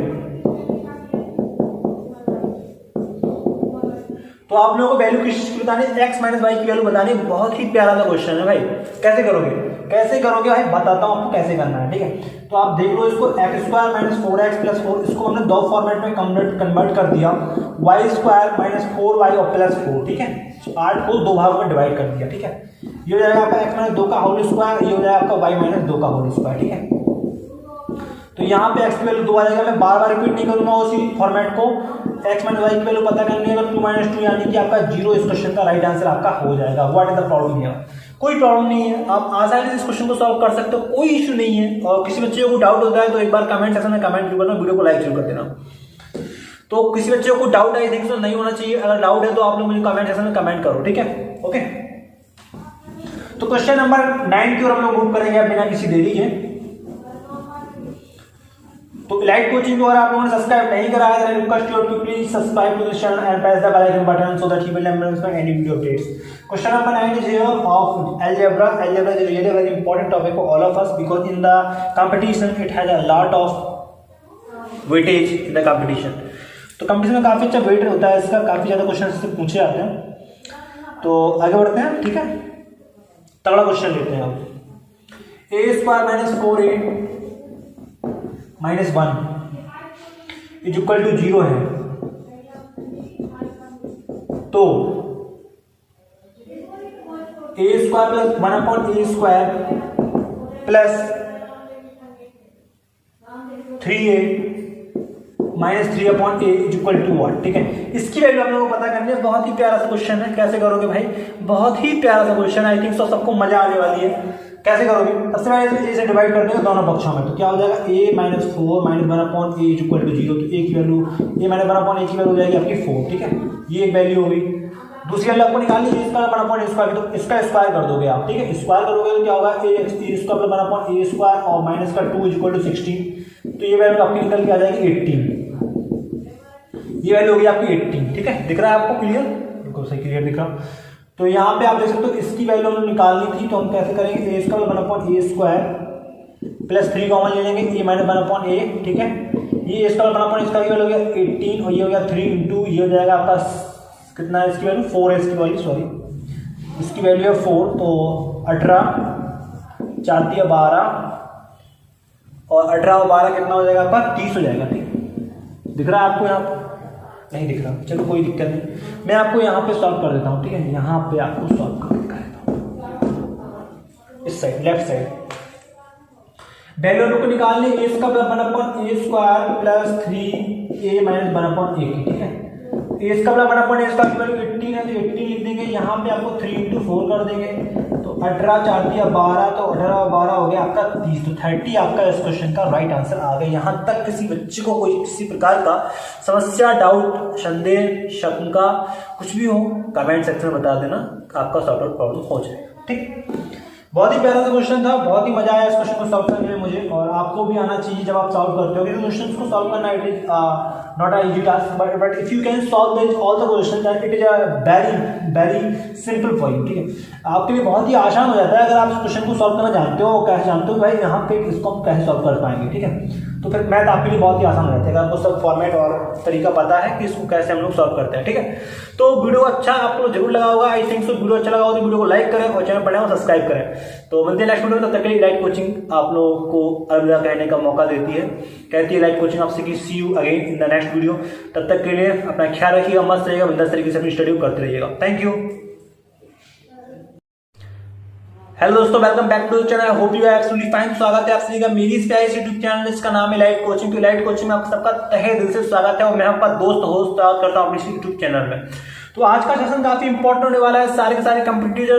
तो आप लोगों को वैल्यू किसकी बतानी है? x माइनस वाई की वैल्यू बतानी है। बहुत ही प्यारा सा क्वेश्चन है भाई। कैसे करोगे? कैसे करोगे भाई बताता हूं आपको कैसे करना है, ठीक है। तो आप देख लो इसको, x square minus 4x plus 4, इसको हमने दो फॉर्मेट में कन्वर्ट कर दिया, वाई स्क्वायर माइनस 4y और प्लस 4, ठीक है। 8 को दो भागों में डिवाइड कर दिया, ठीक है। ये हो जाएगा आपका x माइनस 2 का होल स्क्वायर, ये हो जाएगा आपका y माइनस 2 का होल स्क्वायर, ठीक है। तो यहाँ पे x की वैल्यू 2 आ जाएगा। मैं बार बार रिपीट नहीं करूंगा उसी फॉर्मेट को। x माइनस वाई की वैल्यू पता करनी है, 2 माइनस 2 यानी कि आपका 0 इस क्वेश्चन का राइट आंसर आपका हो जाएगा। What is the problem here? कोई प्रॉब्लम नहीं है, आप आसानी से इस क्वेश्चन को सॉल्व कर सकते हो, कोई इशू नहीं है। और किसी बच्चे को डाउट होता है तो एक बार कमेंट सेक्शन में कमेंट जरूर करना, वीडियो को लाइक जरूर कर देना। तो किसी बच्चे को डाउट आई थिंक सो नहीं होना चाहिए, अगर डाउट है तो आप लोग मुझे कमेंट सेक्शन में कमेंट करो, ठीक है। ओके, तो क्वेश्चन नंबर 9 की ओर हम लोग मूव करेंगे बिना किसी देरी के। तो इलाइट कोचिंग को अगर आप लोगों ने सब्सक्राइब नहीं करा है, then request you to please subscribe to the channel and press the bell icon button so that you will never miss any video updates. Question number 9 is here of algebra. Algebra is really a very important topic for all of us because in the competition it has a lot of weightage in the competition. तो competition में काफी अच्छा wait होता है इसका, काफी ज्यादा question इससे पूछे जाते हैं। तो आगे बढ़ते हैं, ठीक है। तगड़ा क्वेश्चन लेते हैं हम। A square minus 4a minus 1 is equal to 0 है। तो A square plus 1 upon A square plus 3a minus 3 upon A is equal to 1, ठीक है। इसकी वैल्यू आप लोगों को पता करनी है। बहुत ही प्यारा सा क्वेश्चन है। कैसे करोगे भाई? बहुत ही प्यारा सा क्वेश्चन, आई थिंक सो सबको मजा आने वाली है। कैसे करोगे? सबसे पहले ए से डिवाइड कर देंगे दोनों पक्षों में, तो क्या हो जाएगा? a minus 4 minus 1 upon A is equal to 0। तो ए की वैल्यू, a माइनस 1 अपॉन ए की वैल्यू हो जाएगी आपकी 4, ठीक है। ये एक वैल्यू होगी। दूसरी वैल्यू आपको निकालनी है, इसका 1 अपॉन ए स्क्वायर, तो इसका स्क्वायर कर दोगे आप, ठीक है। स्क्वायर करोगे तो क्या होगा? ए स्क्वायर 1 अपॉन ए स्क्वायर और माइनस का 2 इज इक्वल टू 16। तो ये वैल्यू आपकी निकल के आ जाएगी 18। ये वैल्यू होगी आपकी 18, ठीक है। दिख रहा है आपको क्लियर? बिल्कुल सही क्लियर दिख रहा। तो यहाँ पे आप देख सकते हो इसकी वैल्यू हमें निकालनी थी, तो हम कैसे करेंगे? ए स्क्वायर 1 अपॉन ए स्क्वायर प्लस 3 कॉमन ले लेंगे, ए माइनस 1 अपॉन ए, ठीक है। ये ए स्क्वायर 1 अपॉन ए स्क्वायर की वैल्यू हो गया 18 और ये हो गया 3 इंटू ये हो जाएगा आपका कितना है इसकी वैल्यू? 4 है इसकी वैल्यू, सॉरी इसकी वैल्यू है 4। तो 18 4 दिया 12 और 18 और 12 कितना हो जाएगा आपका? 30 हो जाएगा, ठीक। दिख रहा है आपको? यहाँ नहीं दिख रहा, चलो कोई दिक्कत नहीं, मैं आपको यहाँ पे सॉल्व कर देता हूँ, ठीक है। यहाँ पे आपको सॉल्व कर देता हूँ इस साइड, लेफ्ट साइड। वैल्यू को निकालने ए का 1 अपॉन ए square plus 3a minus 1 upon ए की, ठीक है। ए का 1 अपॉन ए स्क्वायर की वैल्यू 18 है, तो 18 लिख देंगे। यहाँ पे आपको 3 इंटू 4 कर देंगे, तो 18 4 दिया 12, तो 18 और 12 हो गया आपका 30। तो 30 आपका इस क्वेश्चन का राइट आंसर आ गया। यहाँ तक किसी बच्चे को कोई किसी प्रकार का समस्या, डाउट, संदेह, शंका कुछ भी हो कमेंट सेक्शन में बता देना, आपका सॉर्ट आउट प्रॉब्लम हो जाएगा, ठीक। बहुत ही प्यारा सा क्वेश्चन था, बहुत ही मजा आया इस क्वेश्चन को सॉल्व करने में मुझे, और आपको भी आना चाहिए जब आप सॉल्व करते हो। क्वेश्चन को सॉल्व करना it is not a easy task, but if you can solve this all the question that it is a very simple for you, ठीक है। आपके लिए बहुत ही आसान हो जाता है अगर आप इस क्वेश्चन को सॉल्व करना जानते हो, कैसे जानते हो भाई यहाँ पे इसको हम कैसे सॉल्व कर पाएंगे, ठीक है। तो फिर मैथ आपके लिए बहुत ही आसान हो जाता है अगर आपको सब फॉर्मेट और तरीका पता है कि इसको कैसे हम लोग सॉल्व करते हैं, ठीक है। तो वीडियो अच्छा आपको जरूर लगा होगा, आई थिंक सो। वीडियो अच्छा लगा हो तो वीडियो को लाइक करें और चैनल पर नए हो सब्सक्राइब करें। तो मिलते हैं नेक्स्ट वीडियो में, तब तक के लिए लाइट कोचिंग आप लोगों को अलविदा कहने का मौका देती है, कहती है लाइट कोचिंग आपसे कि see you again in the next video. तब तक के लिए अपना ख्याल रखिएगा, मस्त रहिएगा, बिंदास तरीके से अपनी स्टडी करते रहिएगा। Thank you. हेलो दोस्तों, welcome back to the channel. I hope you are absolutely fine. स्वागत है आप सभी का मेरी इस प्यारे यूट्यूब चैनल, इसका नाम है लाइट कोचिंग। तो लाइट कोचिंग में आप सबका तहे दिल से स्वागत है और मैं आपका दोस्त होस्ट स्वागत करता हूं अपने यूट्यूब चैनल में। तो आज का सेशन काफी इंपॉर्टेंट होने वाला है सारे के सारे कंपटीटर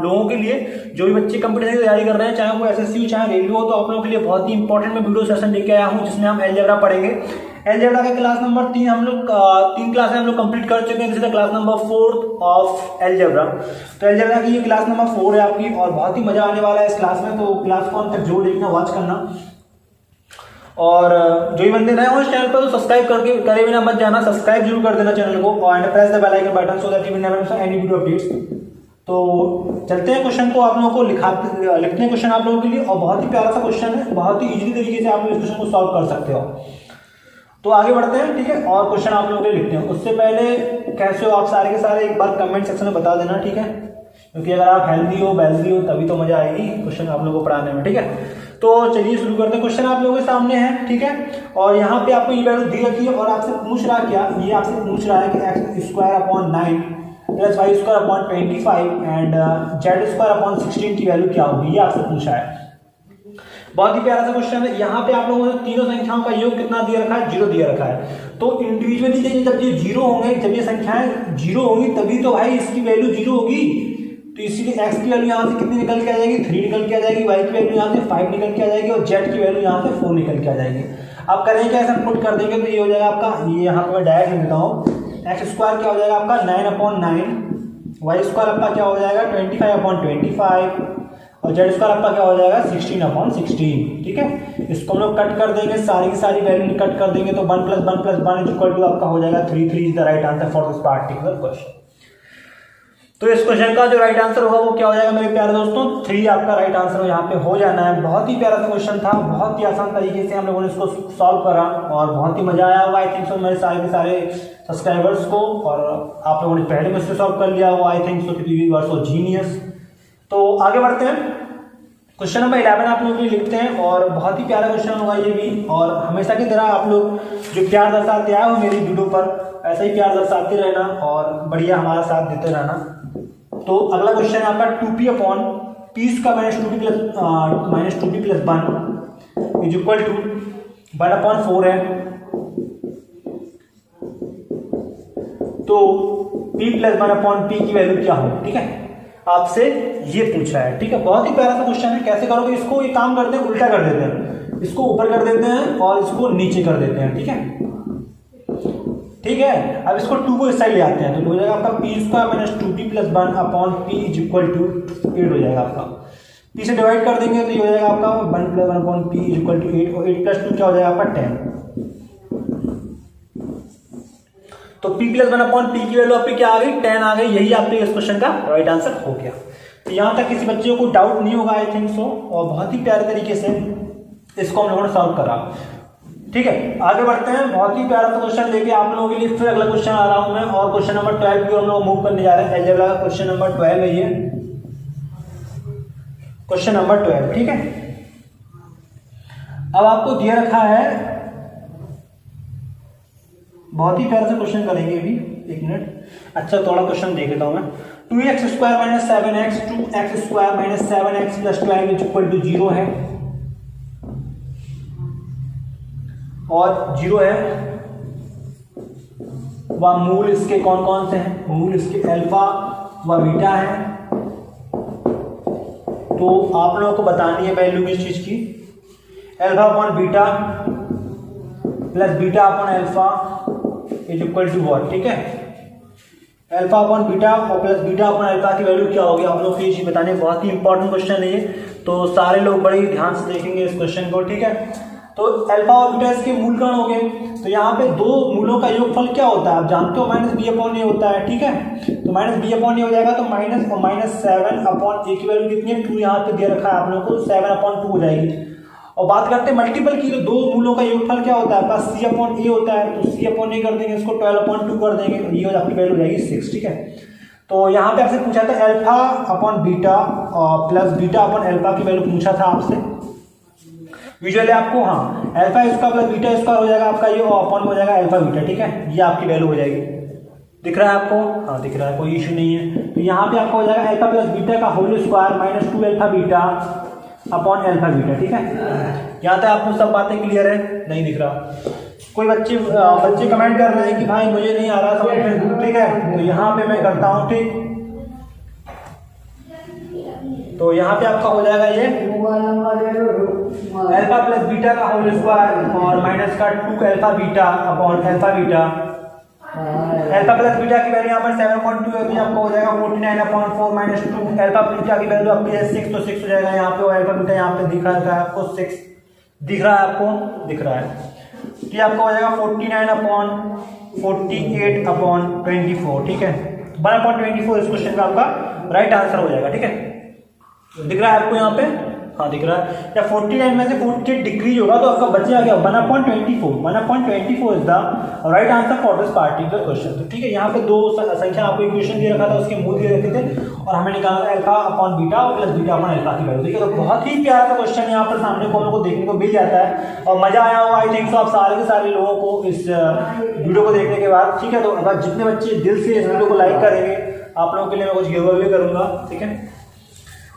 लोगों के लिए, जो भी बच्चे कंपटीशन की तैयारी कर रहे हैं, चाहे वो एसएससी हो चाहे रेलवे हो। तो आप लोगों के लिए बहुत ही इंपॉर्टेंट मैं वीडियो सेशन लेके आया हूं जिसमें हम अलजेब्रा पढ़ेंगे। अलजेब्रा का क्लास नंबर 3 हम लोग 3 क्लास हम लोग कंप्लीट कर चुके हैं। This is the class number 4 of algebra. तो अलजेब्रा की ये क्लास नंबर 4 है आपकी और बहुत ही मजा आने वाला है इस क्लास में। तो क्लास को अंत तक जरूर देखना, वॉच करना और जो भी बंदे नए हो इस चैनल पर तो सब्सक्राइब करके करे बिना मत जाना, सब्सक्राइब जरूर कर देना चैनल को and press the bell icon button so that you will never miss any video updates. तो चलते हैं क्वेश्चन को आप लोगों को लिखते हैं क्वेश्चन आप लोगों के लिए और बहुत ही प्यारा सा क्वेश्चन है, बहुत ही इजीली तरीके से आप लोग इस क्वेश्चन को सॉल्व कर सकते हो। तो आगे बढ़ते हैं, ठीक है, और क्वेश्चन आप लोगों के लिए लिखते हैं। उससे पहले कैसे हो आप सारे के सारे एक बार कमेंट सेक्शन में बता देना, ठीक है, क्योंकि अगर आप हेल्दी हो वेल्दी हो तभी तो मजा आएगी क्वेश्चन आप लोगों को पढ़ाने में, ठीक है। तो चलिए शुरू करते हैं। क्वेश्चन आप लोगों के सामने है, ठीक है, और यहाँ पे आपको ये वैल्यू दी रखी है और आपसे पूछ रहा क्या, ये आपसे पूछ रहा है कि x² / 9 + y² / 25 एंड z² / 16 की वैल्यू क्या होगी, ये आपसे पूछा है। बहुत ही प्यारा सा क्वेश्चन है। यहाँ पे आप लोगों ने तीनों संख्याओं का योग कितना दिया रखा है, 0 दिया रखा है। तो इंडिविजुअली जब ये 0 होंगे, जब ये संख्याएं 0 होंगी तभी तो भाई इसकी वैल्यू 0 होगी। तो इसीलिए x की वैल्यू यहाँ से कितनी निकल के आ जाएगी, 3 निकल के आ जाएगी, y की वैल्यू यहाँ से 5 निकल के आ जाएगी और z की वैल्यू यहाँ से 4 निकल के आ जाएगी। अब करेंगे क्या, ऐसा पुट कर देंगे तो ये हो जाएगा आपका, ये यहाँ पे मैं डायरेक्ट लिख देता हूँ, x² क्या हो जाएगा आपका 9/9, y² आपका क्या हो जाएगा 25/25 और z² आपका क्या हो जाएगा 16/16, ठीक है। इसको हम लोग कट कर देंगे, सारी की सारी वैल्यू कट कर देंगे तो 1 + 1 + 1 = आपका हो जाएगा 3 is the right answer for this particular question. तो इस क्वेश्चन का जो राइट आंसर होगा वो क्या हो जाएगा मेरे प्यारे दोस्तों, 3 आपका राइट आंसर यहाँ पे हो जाना है। बहुत ही प्यारा सा क्वेश्चन था, बहुत ही आसान तरीके से हम लोगों ने इसको सॉल्व करा और बहुत ही मजा आया होगा आई थिंक सो मेरे सारे के सारे सब्सक्राइबर्स को। और आप लोगों ने पहले मुझसे सॉल्व कर लिया हो आई थिंक सो, क्योंकि यू आर सो जीनियस। तो आगे बढ़ते हैं, क्वेश्चन नंबर 11 आप लोगों के लिए लिखते हैं और बहुत ही प्यारा क्वेश्चन होगा ये भी। और हमेशा की तरह आप लोग जो प्यार दर्शाते आए हो मेरी वीडियो पर ऐसा ही प्यार दर्शाते रहना और बढ़िया हमारा साथ देते रहना। तो अगला क्वेश्चन है आपका 2p/p² - 2p + 1 = 1/4 है। तो p + 1/p की वैल्यू क्या हो, ठीक है, आपसे ये पूछा है, ठीक है। बहुत ही प्यारा सा क्वेश्चन है। कैसे करोगे इसको, ये काम करते हैं उल्टा कर देते हैं, इसको ऊपर कर देते हैं और इसको नीचे कर देते हैं, ठीक है, ठीक है। अब इसको 2 को इस साइड ले आते हैं तो हो जाएगा आपका p² - 2p + 1/p = 8 हो जाएगा आपका। p से डिवाइड कर देंगे तो ये हो जाएगा आपका 1 + 1/p = 8 और 8 + 2 क्या हो जाएगा आपका 10। तो p + 1/p की वैल्यू आपकी क्या आ गई, 10 आ गई। यही आपके इस क्वेश्चन का राइट आंसर हो गया। तो यहाँ तक किसी बच्चे को डाउट नहीं होगा आई थिंक सो, और बहुत ही प्यारे तरीके से इसको हम लोगों ने सॉल्व करा, ठीक है। आगे बढ़ते हैं, बहुत ही प्यारा सा क्वेश्चन लेके आप लोगों के लिए फिर अगला क्वेश्चन आ रहा हूं मैं और क्वेश्चन नंबर 12 की हम लोग मूव करने जा रहे हैं। अलजेब्रा का क्वेश्चन नंबर 12 है ये, क्वेश्चन नंबर 12, ठीक है। अब आपको दिया रखा है, बहुत ही प्यारा सा क्वेश्चन करेंगे अभी, एक मिनट। अच्छा थोड़ा क्वेश्चन देख लेता हूं मैं। 2x² - 7x 2x² - 7x + 12 = 0 है और 0 है। वह मूल इसके कौन कौन से हैं, मूल इसके अल्फा व बीटा है। तो आप लोगों को बतानी है वैल्यू किस चीज की, α/बीटा + β/α = what, ठीक है। α/बीटा और प्लस β/α की वैल्यू क्या होगी आप लोग को ये चीज बताने। बहुत ही इंपॉर्टेंट क्वेश्चन है ये, तो सारे लोग बड़े ध्यान से देखेंगे इस क्वेश्चन को, ठीक है। तो अल्फा और बीटा इसके मूल कण हो गए। तो यहाँ पे दो मूलों का योगफल क्या होता है आप जानते हो, -b/a होता है, ठीक है। तो -b/a हो जाएगा तो माइनस और -7/a की वैल्यू कितनी है 2 यहाँ पे दे रखा है आप लोगों को, 7/2 हो जाएगी। और बात करते हैं मल्टीपल की, तो दो मूलों का योगफल क्या होता है आपका c/a होता है। तो c/a कर देंगे, इसको 12/2 कर देंगे, ये आपकी वैल्यू हो जाएगी 6, ठीक है। तो यहाँ पे आपसे पूछा था α/बीटा प्लस β/α की वैल्यू पूछा था आपसे। यूजुअली आपको हाँ α² प्लस β² हो जाएगा आपका, ये अपन हो जाएगा α/बीटा, ठीक है। ये आपकी वैल्यू हो जाएगी, दिख रहा है आपको, हाँ दिख रहा है, कोई इशू नहीं है। तो यहाँ पे आपका हो जाएगा α प्लस बीटा का होल स्क्वायर -2α/β/α/β, ठीक है। यहाँ तक आपको सब बातें क्लियर है, नहीं दिख रहा। कोई बच्चे कमेंट कर रहे हैं कि भाई मुझे नहीं आ रहा समझ में, ठीक है। तो यहाँ पे मैं करता हूँ, ठीक। तो यहाँ पे आपका हो जाएगा ये अल्फा प्लस बीटा का होल स्क्वायर और माइनस का 2 alpha beta upon alpha beta. Alpha plus beta की वैल्यू यहाँ पर 7.2 है तो आपको हो जाएगा 49/4 माइनस 2। अल्फा बीटा की वैल्यू आपकी है 6 तो 6 हो जाएगा यहाँ पे, और अल्फा बीटा यहाँ पे दिख रहा है आपको 6 दिख रहा है, आपको दिख रहा है। तो ये आपको हो जाएगा 49/48/24, ठीक है। 1/24 इस क्वेश्चन का आपका राइट आंसर हो जाएगा, ठीक है। दिख रहा है आपको यहाँ पे, हाँ दिख रहा है। या 49 में से 48 डिक्रीज होगा तो आपका बचेगा क्या, 1/24। 1/24 is the right answer for this particular question. तो ठीक है, यहाँ पे दो संख्या आपको इक्वेशन दे रखा था, उसके मूल दे रखे थे और हमें निकालना alpha upon beta plus beta upon alpha की वैल्यू। ठीक है, तो बहुत ही प्यारा सा क्वेश्चन यहाँ पर सामने को हम लोग को देखने को मिल जाता है और मजा आया होगा आई थिंक सो आप सारे के सारे लोगों को इस वीडियो को देखने के बाद। ठीक है, तो अगर जितने बच्चे दिल से इस वीडियो को लाइक करेंगे आप लोगों के लिए मैं कुछ गिव अवे करूंगा, ठीक है।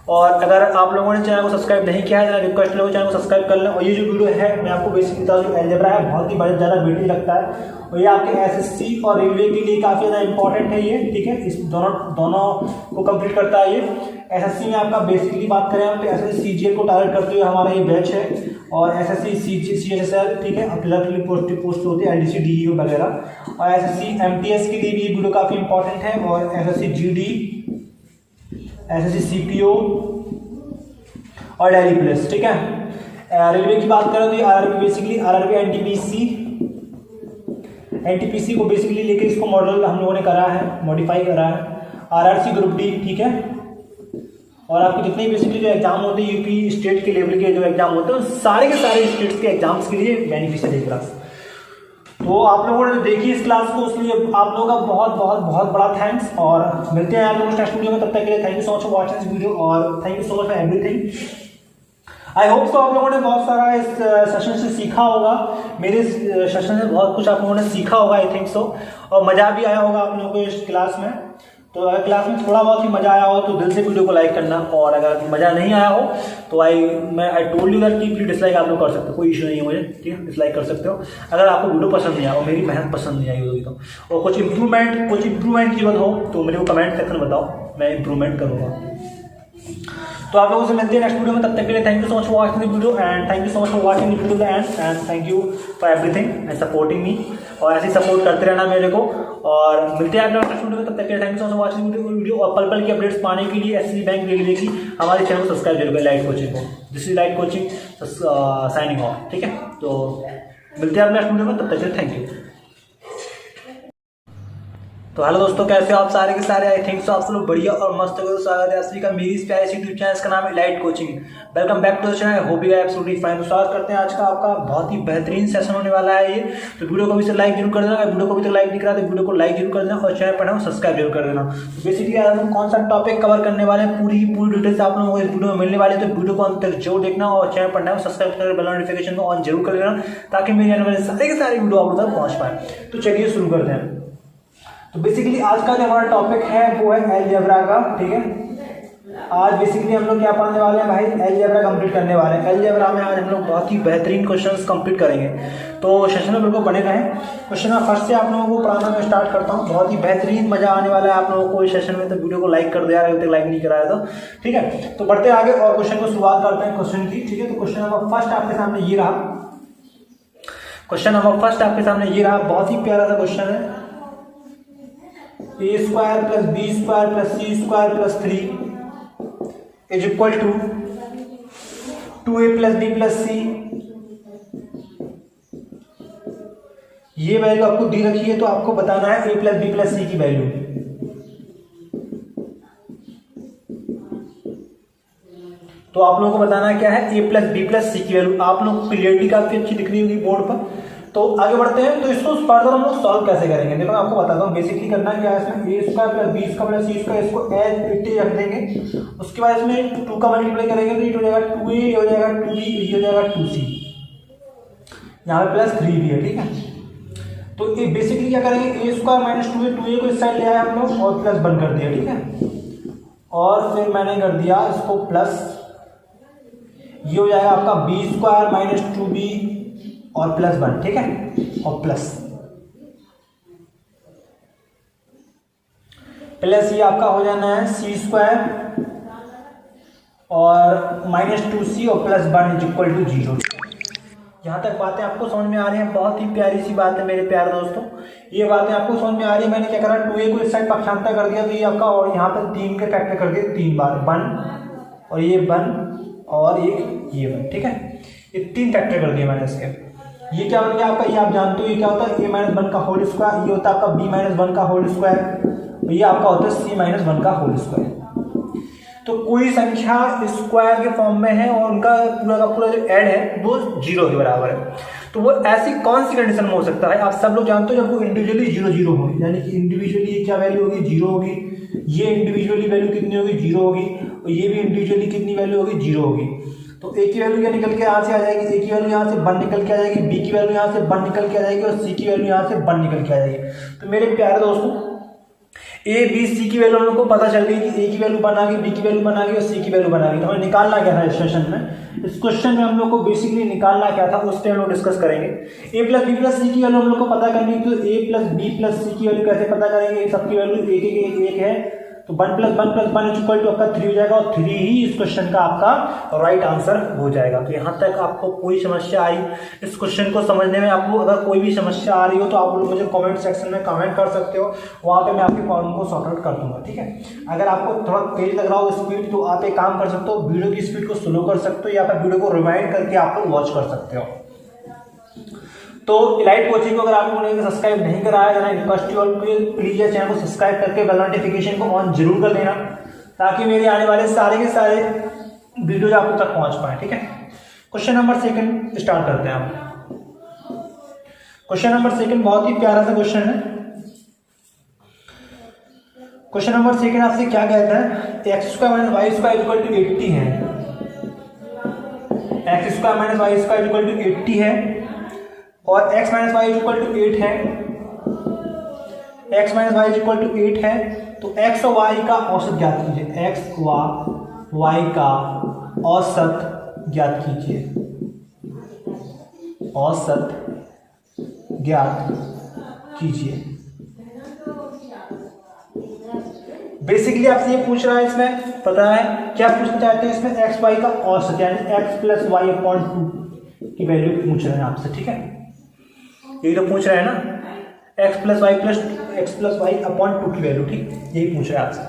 और अगर आप लोगों ने चैनल को सब्सक्राइब नहीं किया है, रिक्वेस्ट लोगों चैनल को सब्सक्राइब कर लें। और ये जो वीडियो है मैं आपको बेसिक बता दूं, अलजेब्रा है बहुत ही ज़्यादा वेटी लगता है और ये आपके एसएससी और रेलवे के लिए काफ़ी ज़्यादा इंपॉर्टेंट है ये, ठीक है। इस दोनों को कंप्लीट करता है ये। एसएससी में आपका बेसिकली बात करें हम तो एसएससी सीजीएल को टारगेट करते हुए हमारा ये बैच है, और एसएससी सीएचएसएल, ठीक है, पोस्ट होती है एलडीसी डीईओ वगैरह, और एसएससी एमटीएस के लिए भी ये वीडियो काफ़ी इंपॉर्टेंट है, और एसएससी जीडी, एसएससी सीपीओ और डेली पुलिस, ठीक है। रेलवे की बात करें तो ये आरआरबी बेसिकली आरआरबी एनटीपीसी को बेसिकली लेके इसको मॉडल हम लोगों ने करा है, मॉडिफाई करा है। आरआरसी ग्रुप डी, ठीक है। और आपके जितने बेसिकली जो एग्जाम होते हैं यूपी स्टेट के लेवल के जो एग्जाम होते हैं सारे के सारे स्टेट्स के एग्जाम्स के लिए बेनिफिशियल है क्लास। तो आप लोगों ने देखी इस क्लास को, उसके लिए आप लोगों का बहुत बहुत बहुत बड़ा थैंक्स, और मिलते हैं आप लोगों को नेक्स्ट वीडियो में। तब तक के लिए thank you so much for watching this video और thank you so much for everything. I hope so आप लोगों ने बहुत सारा इस सेशन से सीखा होगा, मेरे सेशन से बहुत कुछ आप लोगों ने सीखा होगा आई थिंक सो, और मज़ा भी आया होगा आप लोगों को इस क्लास में। तो अगर क्लास में थोड़ा बहुत ही मज़ा आया हो तो दिल से वीडियो को लाइक करना, और अगर मज़ा नहीं आया हो तो आई टोल्ड यू दैट कि डिसलाइक आप लोग कर सकते हो, कोई इशू नहीं है मुझे, ठीक है। डिसलाइक कर सकते हो अगर आपको वीडियो पसंद नहीं आया और मेरी मेहनत पसंद नहीं आई होगी तो, और कुछ इम्प्रूवमेंट की जरूरत हो तो मेरे को कमेंट सेक्शन में बताओ, मैं इम्प्रूवमेंट करूँगा। तो आप लोगों से मिलते हैं नेक्स्ट वीडियो में, तब तक के लिए thank you so much for watching the video and thank you so much for watching the video the end thank you for everything and supporting me, और ऐसे सपोर्ट करते रहना मेरे को। और मिलते हैं आप लोग नेक्स्ट वीडियो में, तब तक के लिए thank you so much for watching video. और पल पल की अपडेट्स पाने के लिए एसएससी बैंक रेलवे की हमारे चैनल को सब्सक्राइब जरूर करें, लाइट कोचिंग को। This is light coaching signing off, ठीक है। तो मिलते हैं आप नेक्स्ट वीडियो में, तब तक के लिए थैंक यू। तो हेलो दोस्तों, कैसे हो आप सारे के सारे? आई थिंक सो आप सब लोग बढ़िया और मस्त हो। स्वागत है असली का मेरी इस प्यारे सी यूट्यूब चैनल, इसका नाम है light coaching. Welcome back to the channel, hope you are absolutely fine. तो स्वागत करते हैं आज का आपका बहुत ही बेहतरीन सेशन होने वाला है ये। तो वीडियो को भी लाइक जरूर कर देना, अगर वीडियो को भी तक लाइक नहीं करा तो वीडियो को लाइक जरूर कर देना, और चैनल पर सब्सक्राइब जरूर कर देना। तो बेसिकली आज हम कौन सा टॉपिक कवर करने वाले हैं, पूरी डिटेल्स आप लोगों को इस वीडियो में मिलने वाली है। तो वीडियो को अंत तक जरूर देखना और चैनल पर नया सब्सक्राइब कर बेल नोटिफिकेशन को ऑन जरूर कर देना, ताकि मेरे आने वाले सारे के सारे वीडियो आप लोग तक पहुंच पाए। तो चलिए शुरू करते हैं। तो बेसिकली आज का जो हमारा टॉपिक है वो है अलजेब्रा का, ठीक है। आज बेसिकली हम लोग क्या पढ़ने वाले हैं भाई, अलजेब्रा कंप्लीट करने वाले हैं। अलजेब्रा में आज हम लोग बहुत ही बेहतरीन क्वेश्चंस कंप्लीट करेंगे, तो सेशन में बिल्कुल बने रहें। क्वेश्चन में फर्स्ट से आप लोगों को पढ़ाना मैं स्टार्ट करता हूँ, बहुत ही बेहतरीन मजा आने वाला है आप लोगों को इस सेशन में। तो वीडियो को लाइक कर दो यार, अभी तक लाइक नहीं कराया तो, ठीक है। तो बढ़ते आगे और क्वेश्चन को शुरुआत करते हैं क्वेश्चन की, ठीक है। तो क्वेश्चन नंबर फर्स्ट आपके सामने ये रहा, बहुत ही प्यारा सा क्वेश्चन है। a square plus B square plus C square plus 3 is equal to 2a plus B plus C. ये वैल्यू आपको दी रखी है, तो आपको बताना है a प्लस बी प्लस सी की वैल्यू। तो आप लोगों को बताना क्या है, a प्लस बी प्लस सी की वैल्यू। आप लोग को क्लियरिटी काफी अच्छी दिख रही होगी बोर्ड पर। तो आगे बढ़ते हैं, तो इसको फर्दर हम लोग सॉल्व कैसे करेंगे, देखो मैं आपको बताता हूँ। बेसिकली करना क्या है, इसमें a square plus B square plus C square इसको एज इट इज रख देंगे। उसके बाद इसमें 2 का मल्टीप्लाई करेंगे तो ये हो जाएगा 2a, ये हो जाएगा 2b, ये हो जाएगा 2c, यहाँ पे प्लस 3 भी है, ठीक है। तो ये बेसिकली क्या करेंगे, a square minus 2a, 2a को इस साइड ले आए हम लोग और प्लस 1 कर दिया, ठीक है। और फिर मैंने कर दिया इसको प्लस, ये हो जाएगा आपका b स्क्वायर माइनस 2b और प्लस 1, ठीक है, और प्लस ये आपका हो जाना है सी स्क्वायर और -2c और +1 इज इक्वल टू 0। यहाँ तक बातें आपको समझ में आ रही हैं? बहुत ही प्यारी सी बात है मेरे प्यारे दोस्तों, ये बातें आपको समझ में आ रही है। मैंने क्या करा, 2a को इस साइड पक्षांतर कर दिया तो ये आपका, और यहाँ पर 3 के फैक्टर कर दिए 3 बार, 1 और ये 1 और एक ये 1, ठीक है, ये 3 फैक्टर कर दिए मैंने इसके। ये क्या बन गया आपका, ये आप जानते हो ये क्या होता है, a-1 का होल स्क्वायर, ये होता है आपका b-1 का होल स्क्वायर, ये आपका होता है c-1 का होल स्क्वायर। तो कोई संख्या स्क्वायर के फॉर्म में है और उनका पूरा का पूरा जो ऐड है वो 0 के बराबर है, तो वो ऐसी कौन सी कंडीशन में हो सकता है? आप सब लोग जानते हो जब वो इंडिविजुअली 0 हो, यानी कि इंडिविजुअली क्या वैल्यू होगी, 0 होगी, ये इंडिविजुअली वैल्यू कितनी होगी, 0 होगी, और ये भी इंडिविजुअली कितनी वैल्यू होगी, 0 होगी। तो ए की वैल्यू क्या निकल के यहाँ से आ जाएगी, ए की वैल्यू यहाँ से 1 निकल के आ जाएगी, बी की वैल्यू यहाँ से 1 निकल के आ जाएगी और सी की वैल्यू यहाँ से 1 निकल के आ जाएगी। तो मेरे प्यारे दोस्तों, ए बी सी की वैल्यू हम लोग को पता चल गई कि ए की वैल्यू बना गई, बी की वैल्यू बना गई और सी की वैल्यू बना गई। तो हमें निकालना क्या था इस क्वेश्चन में? इस क्वेश्चन में हम लोग को बेसिकली निकालना क्या था उस टाइम हम लोग डिस्कस करेंगे। ए प्लस बी प्लस सी की वैल्यू हम लोग को पता करनी, तो ए प्लस बी प्लस सी की वैल्यू कैसे पता करेंगे? सबकी वैल्यू एक है, तो 1 + 1 + 1 इक्वल टू आपका 3 हो जाएगा और 3 ही इस क्वेश्चन का आपका राइट आंसर हो जाएगा। तो यहाँ तक आपको कोई समस्या आई इस क्वेश्चन को समझने में? आपको अगर कोई भी समस्या आ रही हो तो आप लोग मुझे कमेंट सेक्शन में कमेंट कर सकते हो, वहाँ पे मैं आपके प्रॉब्लम को सॉर्ट आउट कर दूंगा, ठीक है। अगर आपको थोड़ा तेज लग रहा हो स्पीड, तो आप एक काम कर सकते हो, वीडियो की स्पीड को स्लो कर सकते हो या फिर वीडियो को रिवाइंड करके आप लोग वॉच कर सकते हो। तो इलाइट कोचिंग को अगर आप लोगों ने सब्सक्राइब नहीं कराया है, रिक्वेस्ट यू ऑल प्लीज ये चैनल को सब्सक्राइब करके बेल नोटिफिकेशन को ऑन जरूर कर लेना, ताकि मेरे आने वाले सारे के सारे वीडियोज आप तक पहुंच पाए, ठीक है। क्वेश्चन नंबर 2 स्टार्ट करते हैं आप। क्वेश्चन नंबर 2 बहुत ही प्यारा सा क्वेश्चन है। क्वेश्चन नंबर 2 आपसे क्या कहता है, x² - y² = 80 है, x² - y² = 80 है और x - y = 8 है, x - y = 8 है। तो x और y का औसत ज्ञात कीजिए, x व y का औसत ज्ञात कीजिए, औसत ज्ञात कीजिए। बेसिकली आपसे ये पूछ रहा है, इसमें पता है क्या पूछना चाहते हैं इसमें, x y का औसत यानी x + y/2 की वैल्यू पूछ रहे हैं आपसे, ठीक है। ये तो पूछ रहा है ना, x + y/2 की वैल्यू, ठीक, यही पूछ रहा है आपसे।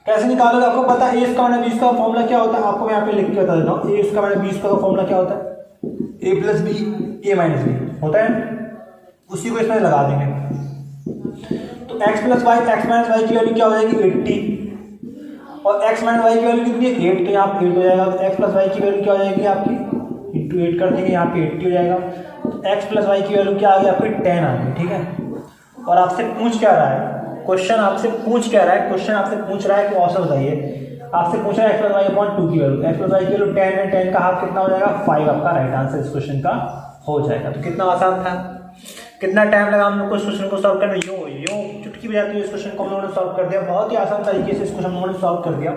कैसे निकालोगे? आपको पता है a² - b² का फॉर्मूला क्या होता है, आपको मैं यहाँ पे लिख के बता देता हूँ। a² - b² का फॉर्मूला क्या होता है, a + b a - b होता है, उसी को इसमें लगा देंगे। तो x + y की वैल्यू क्या हो जाएगी, 80 और x - y की वैल्यू कितनी है, 8, तो यहाँ पे 8 हो जाएगा। तो x + y की वैल्यू क्या हो जाएगी आपकी, इंटू 8 कर देंगे, यहाँ पे 80 हो जाएगा। x + y की वैल्यू क्या आ गई आपकी, 10 आ गई, ठीक है। और आपसे पूछ क्या रहा है क्वेश्चन, आपसे पूछ क्या रहा है क्वेश्चन, आपसे पूछ रहा है कि औसत बताइए। आपसे पूछ रहा है x + y/2 की वैल्यू, x + y की वैल्यू 10 है, 10 का हाफ कितना हो जाएगा, 5 आपका राइट आंसर इस क्वेश्चन का हो जाएगा। तो कितना आसान था, कितना टाइम लगा हम लोग को इस क्वेश्चन को सॉल्व करने, यूं चुटकी बजाते हुए इस क्वेश्चन को हम लोगों ने सॉल्व कर दिया, बहुत ही आसान तरीके से इस क्वेश्चन हम लोगों ने सॉल्व कर दिया।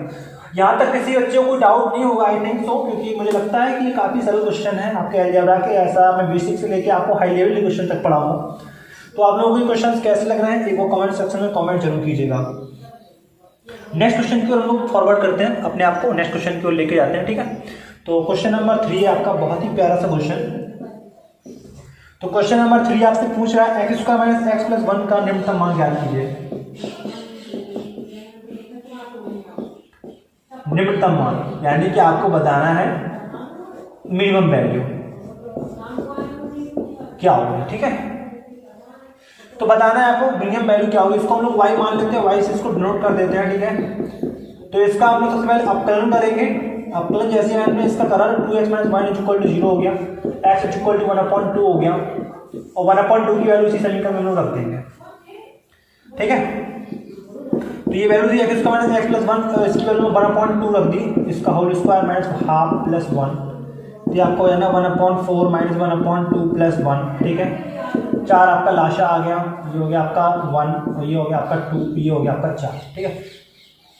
यहाँ तक किसी बच्चे को डाउट नहीं होगा, आई थिंक सो, क्योंकि मुझे लगता है कि ये काफी सरल क्वेश्चन है आपके अलजेब्रा के। ऐसा मैं बेसिक से लेके आपको हाई लेवल के क्वेश्चन तक पढ़ाऊंगा। तो आप लोगों को क्वेश्चन कैसे लग रहे हैं एक वो कमेंट सेक्शन में कमेंट जरूर कीजिएगा। नेक्स्ट क्वेश्चन की ओर हम लोग फॉरवर्ड करते हैं, अपने आप को नेक्स्ट क्वेश्चन की ओर लेके जाते हैं, ठीक है। तो क्वेश्चन नंबर 3 है आपका, बहुत ही प्यारा सा क्वेश्चन। तो क्वेश्चन नंबर 3 आपसे पूछ रहा है x² - x + 1 का निम्नतम मान ज्ञात कीजिए। निम्नतम मान यानी कि आपको बताना है मिनिमम वैल्यू क्या होगी, ठीक है। तो बताना है आपको मिनिमम वैल्यू क्या होगी। इसको हम लोग y मान लेते हैं, y से इसको डिनोट कर देते हैं, ठीक है। तो इसका हम लोग सबसे पहले अपकलन करेंगे। अपकलन जैसे हमने इसका करा 2x - y = 0 हो गया, x = 1/2 हो गया और 1/2 की वैल्यू इसी समीकरण में हम लोग रख देंगे, ठीक है। तो ये वैल्यू थी x² - x + 1, इसकी वैल्यू 1/2 रख दी, इसका होल स्क्वायर -½ + 1, ये आपको है ना 1/4 - 1/2 + 1, ठीक है। 4 आपका लाशा आ गया, ये हो गया आपका 1 और ये हो गया आपका 2, ये हो गया आपका 4, ठीक है।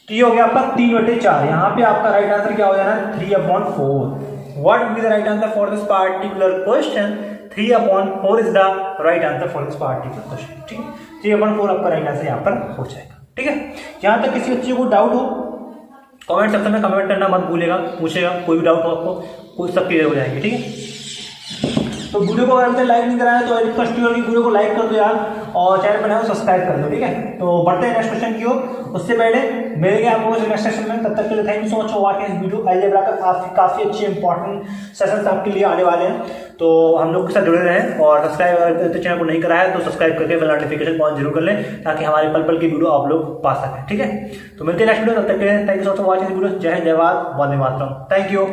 तो ये हो गया आपका 3/4। यहाँ पे आपका राइट आंसर क्या हो जाना है, 3/4। What will be the right answer for this particular question, 3/4 is the right answer for this particular question, ठीक है। 3/4 आपका राइट आंसर यहाँ पर हो जाएगा, ठीक है। यहाँ तक किसी बच्चे को डाउट हो कमेंट सेक्शन में कमेंट करना मत भूलेगा, पूछेगा कोई भी डाउट हो आपको, कोई सब क्लियर हो जाएगी, ठीक है। तो वीडियो को अगर लाइक नहीं कराया तो रिक्वेस्ट की वीडियो को लाइक कर दो यार, और चैनल बनाओ सब्सक्राइब कर दो, ठीक है। तो बढ़ते हैं नेक्स्ट क्वेश्चन की ओर। उससे पहले मिलेंगे आपको नेक्स्ट सेशन में, तब तक के लिए thank you so much for watching इस वीडियो। अलजेब्रा का काफी अच्छे इंपॉर्टेंट सेशंस आपके लिए आने वाले हैं, तो हम लोग के साथ जुड़े रहें। और सब्सक्राइब अगर चैनल को नहीं कराया तो सब्सक्राइब करके बेल नोटिफिकेशन ऑन जरूर कर लें, ताकि हमारे पल पल की वीडियो आप लोग पा सकें, ठीक है। तो मिलते हैं नेक्स्ट वीडियो, तब तक के लिए thank you so much for watching इस वीडियो। जय हिंद, जय भारत, वंदे मातरम, थैंक यू।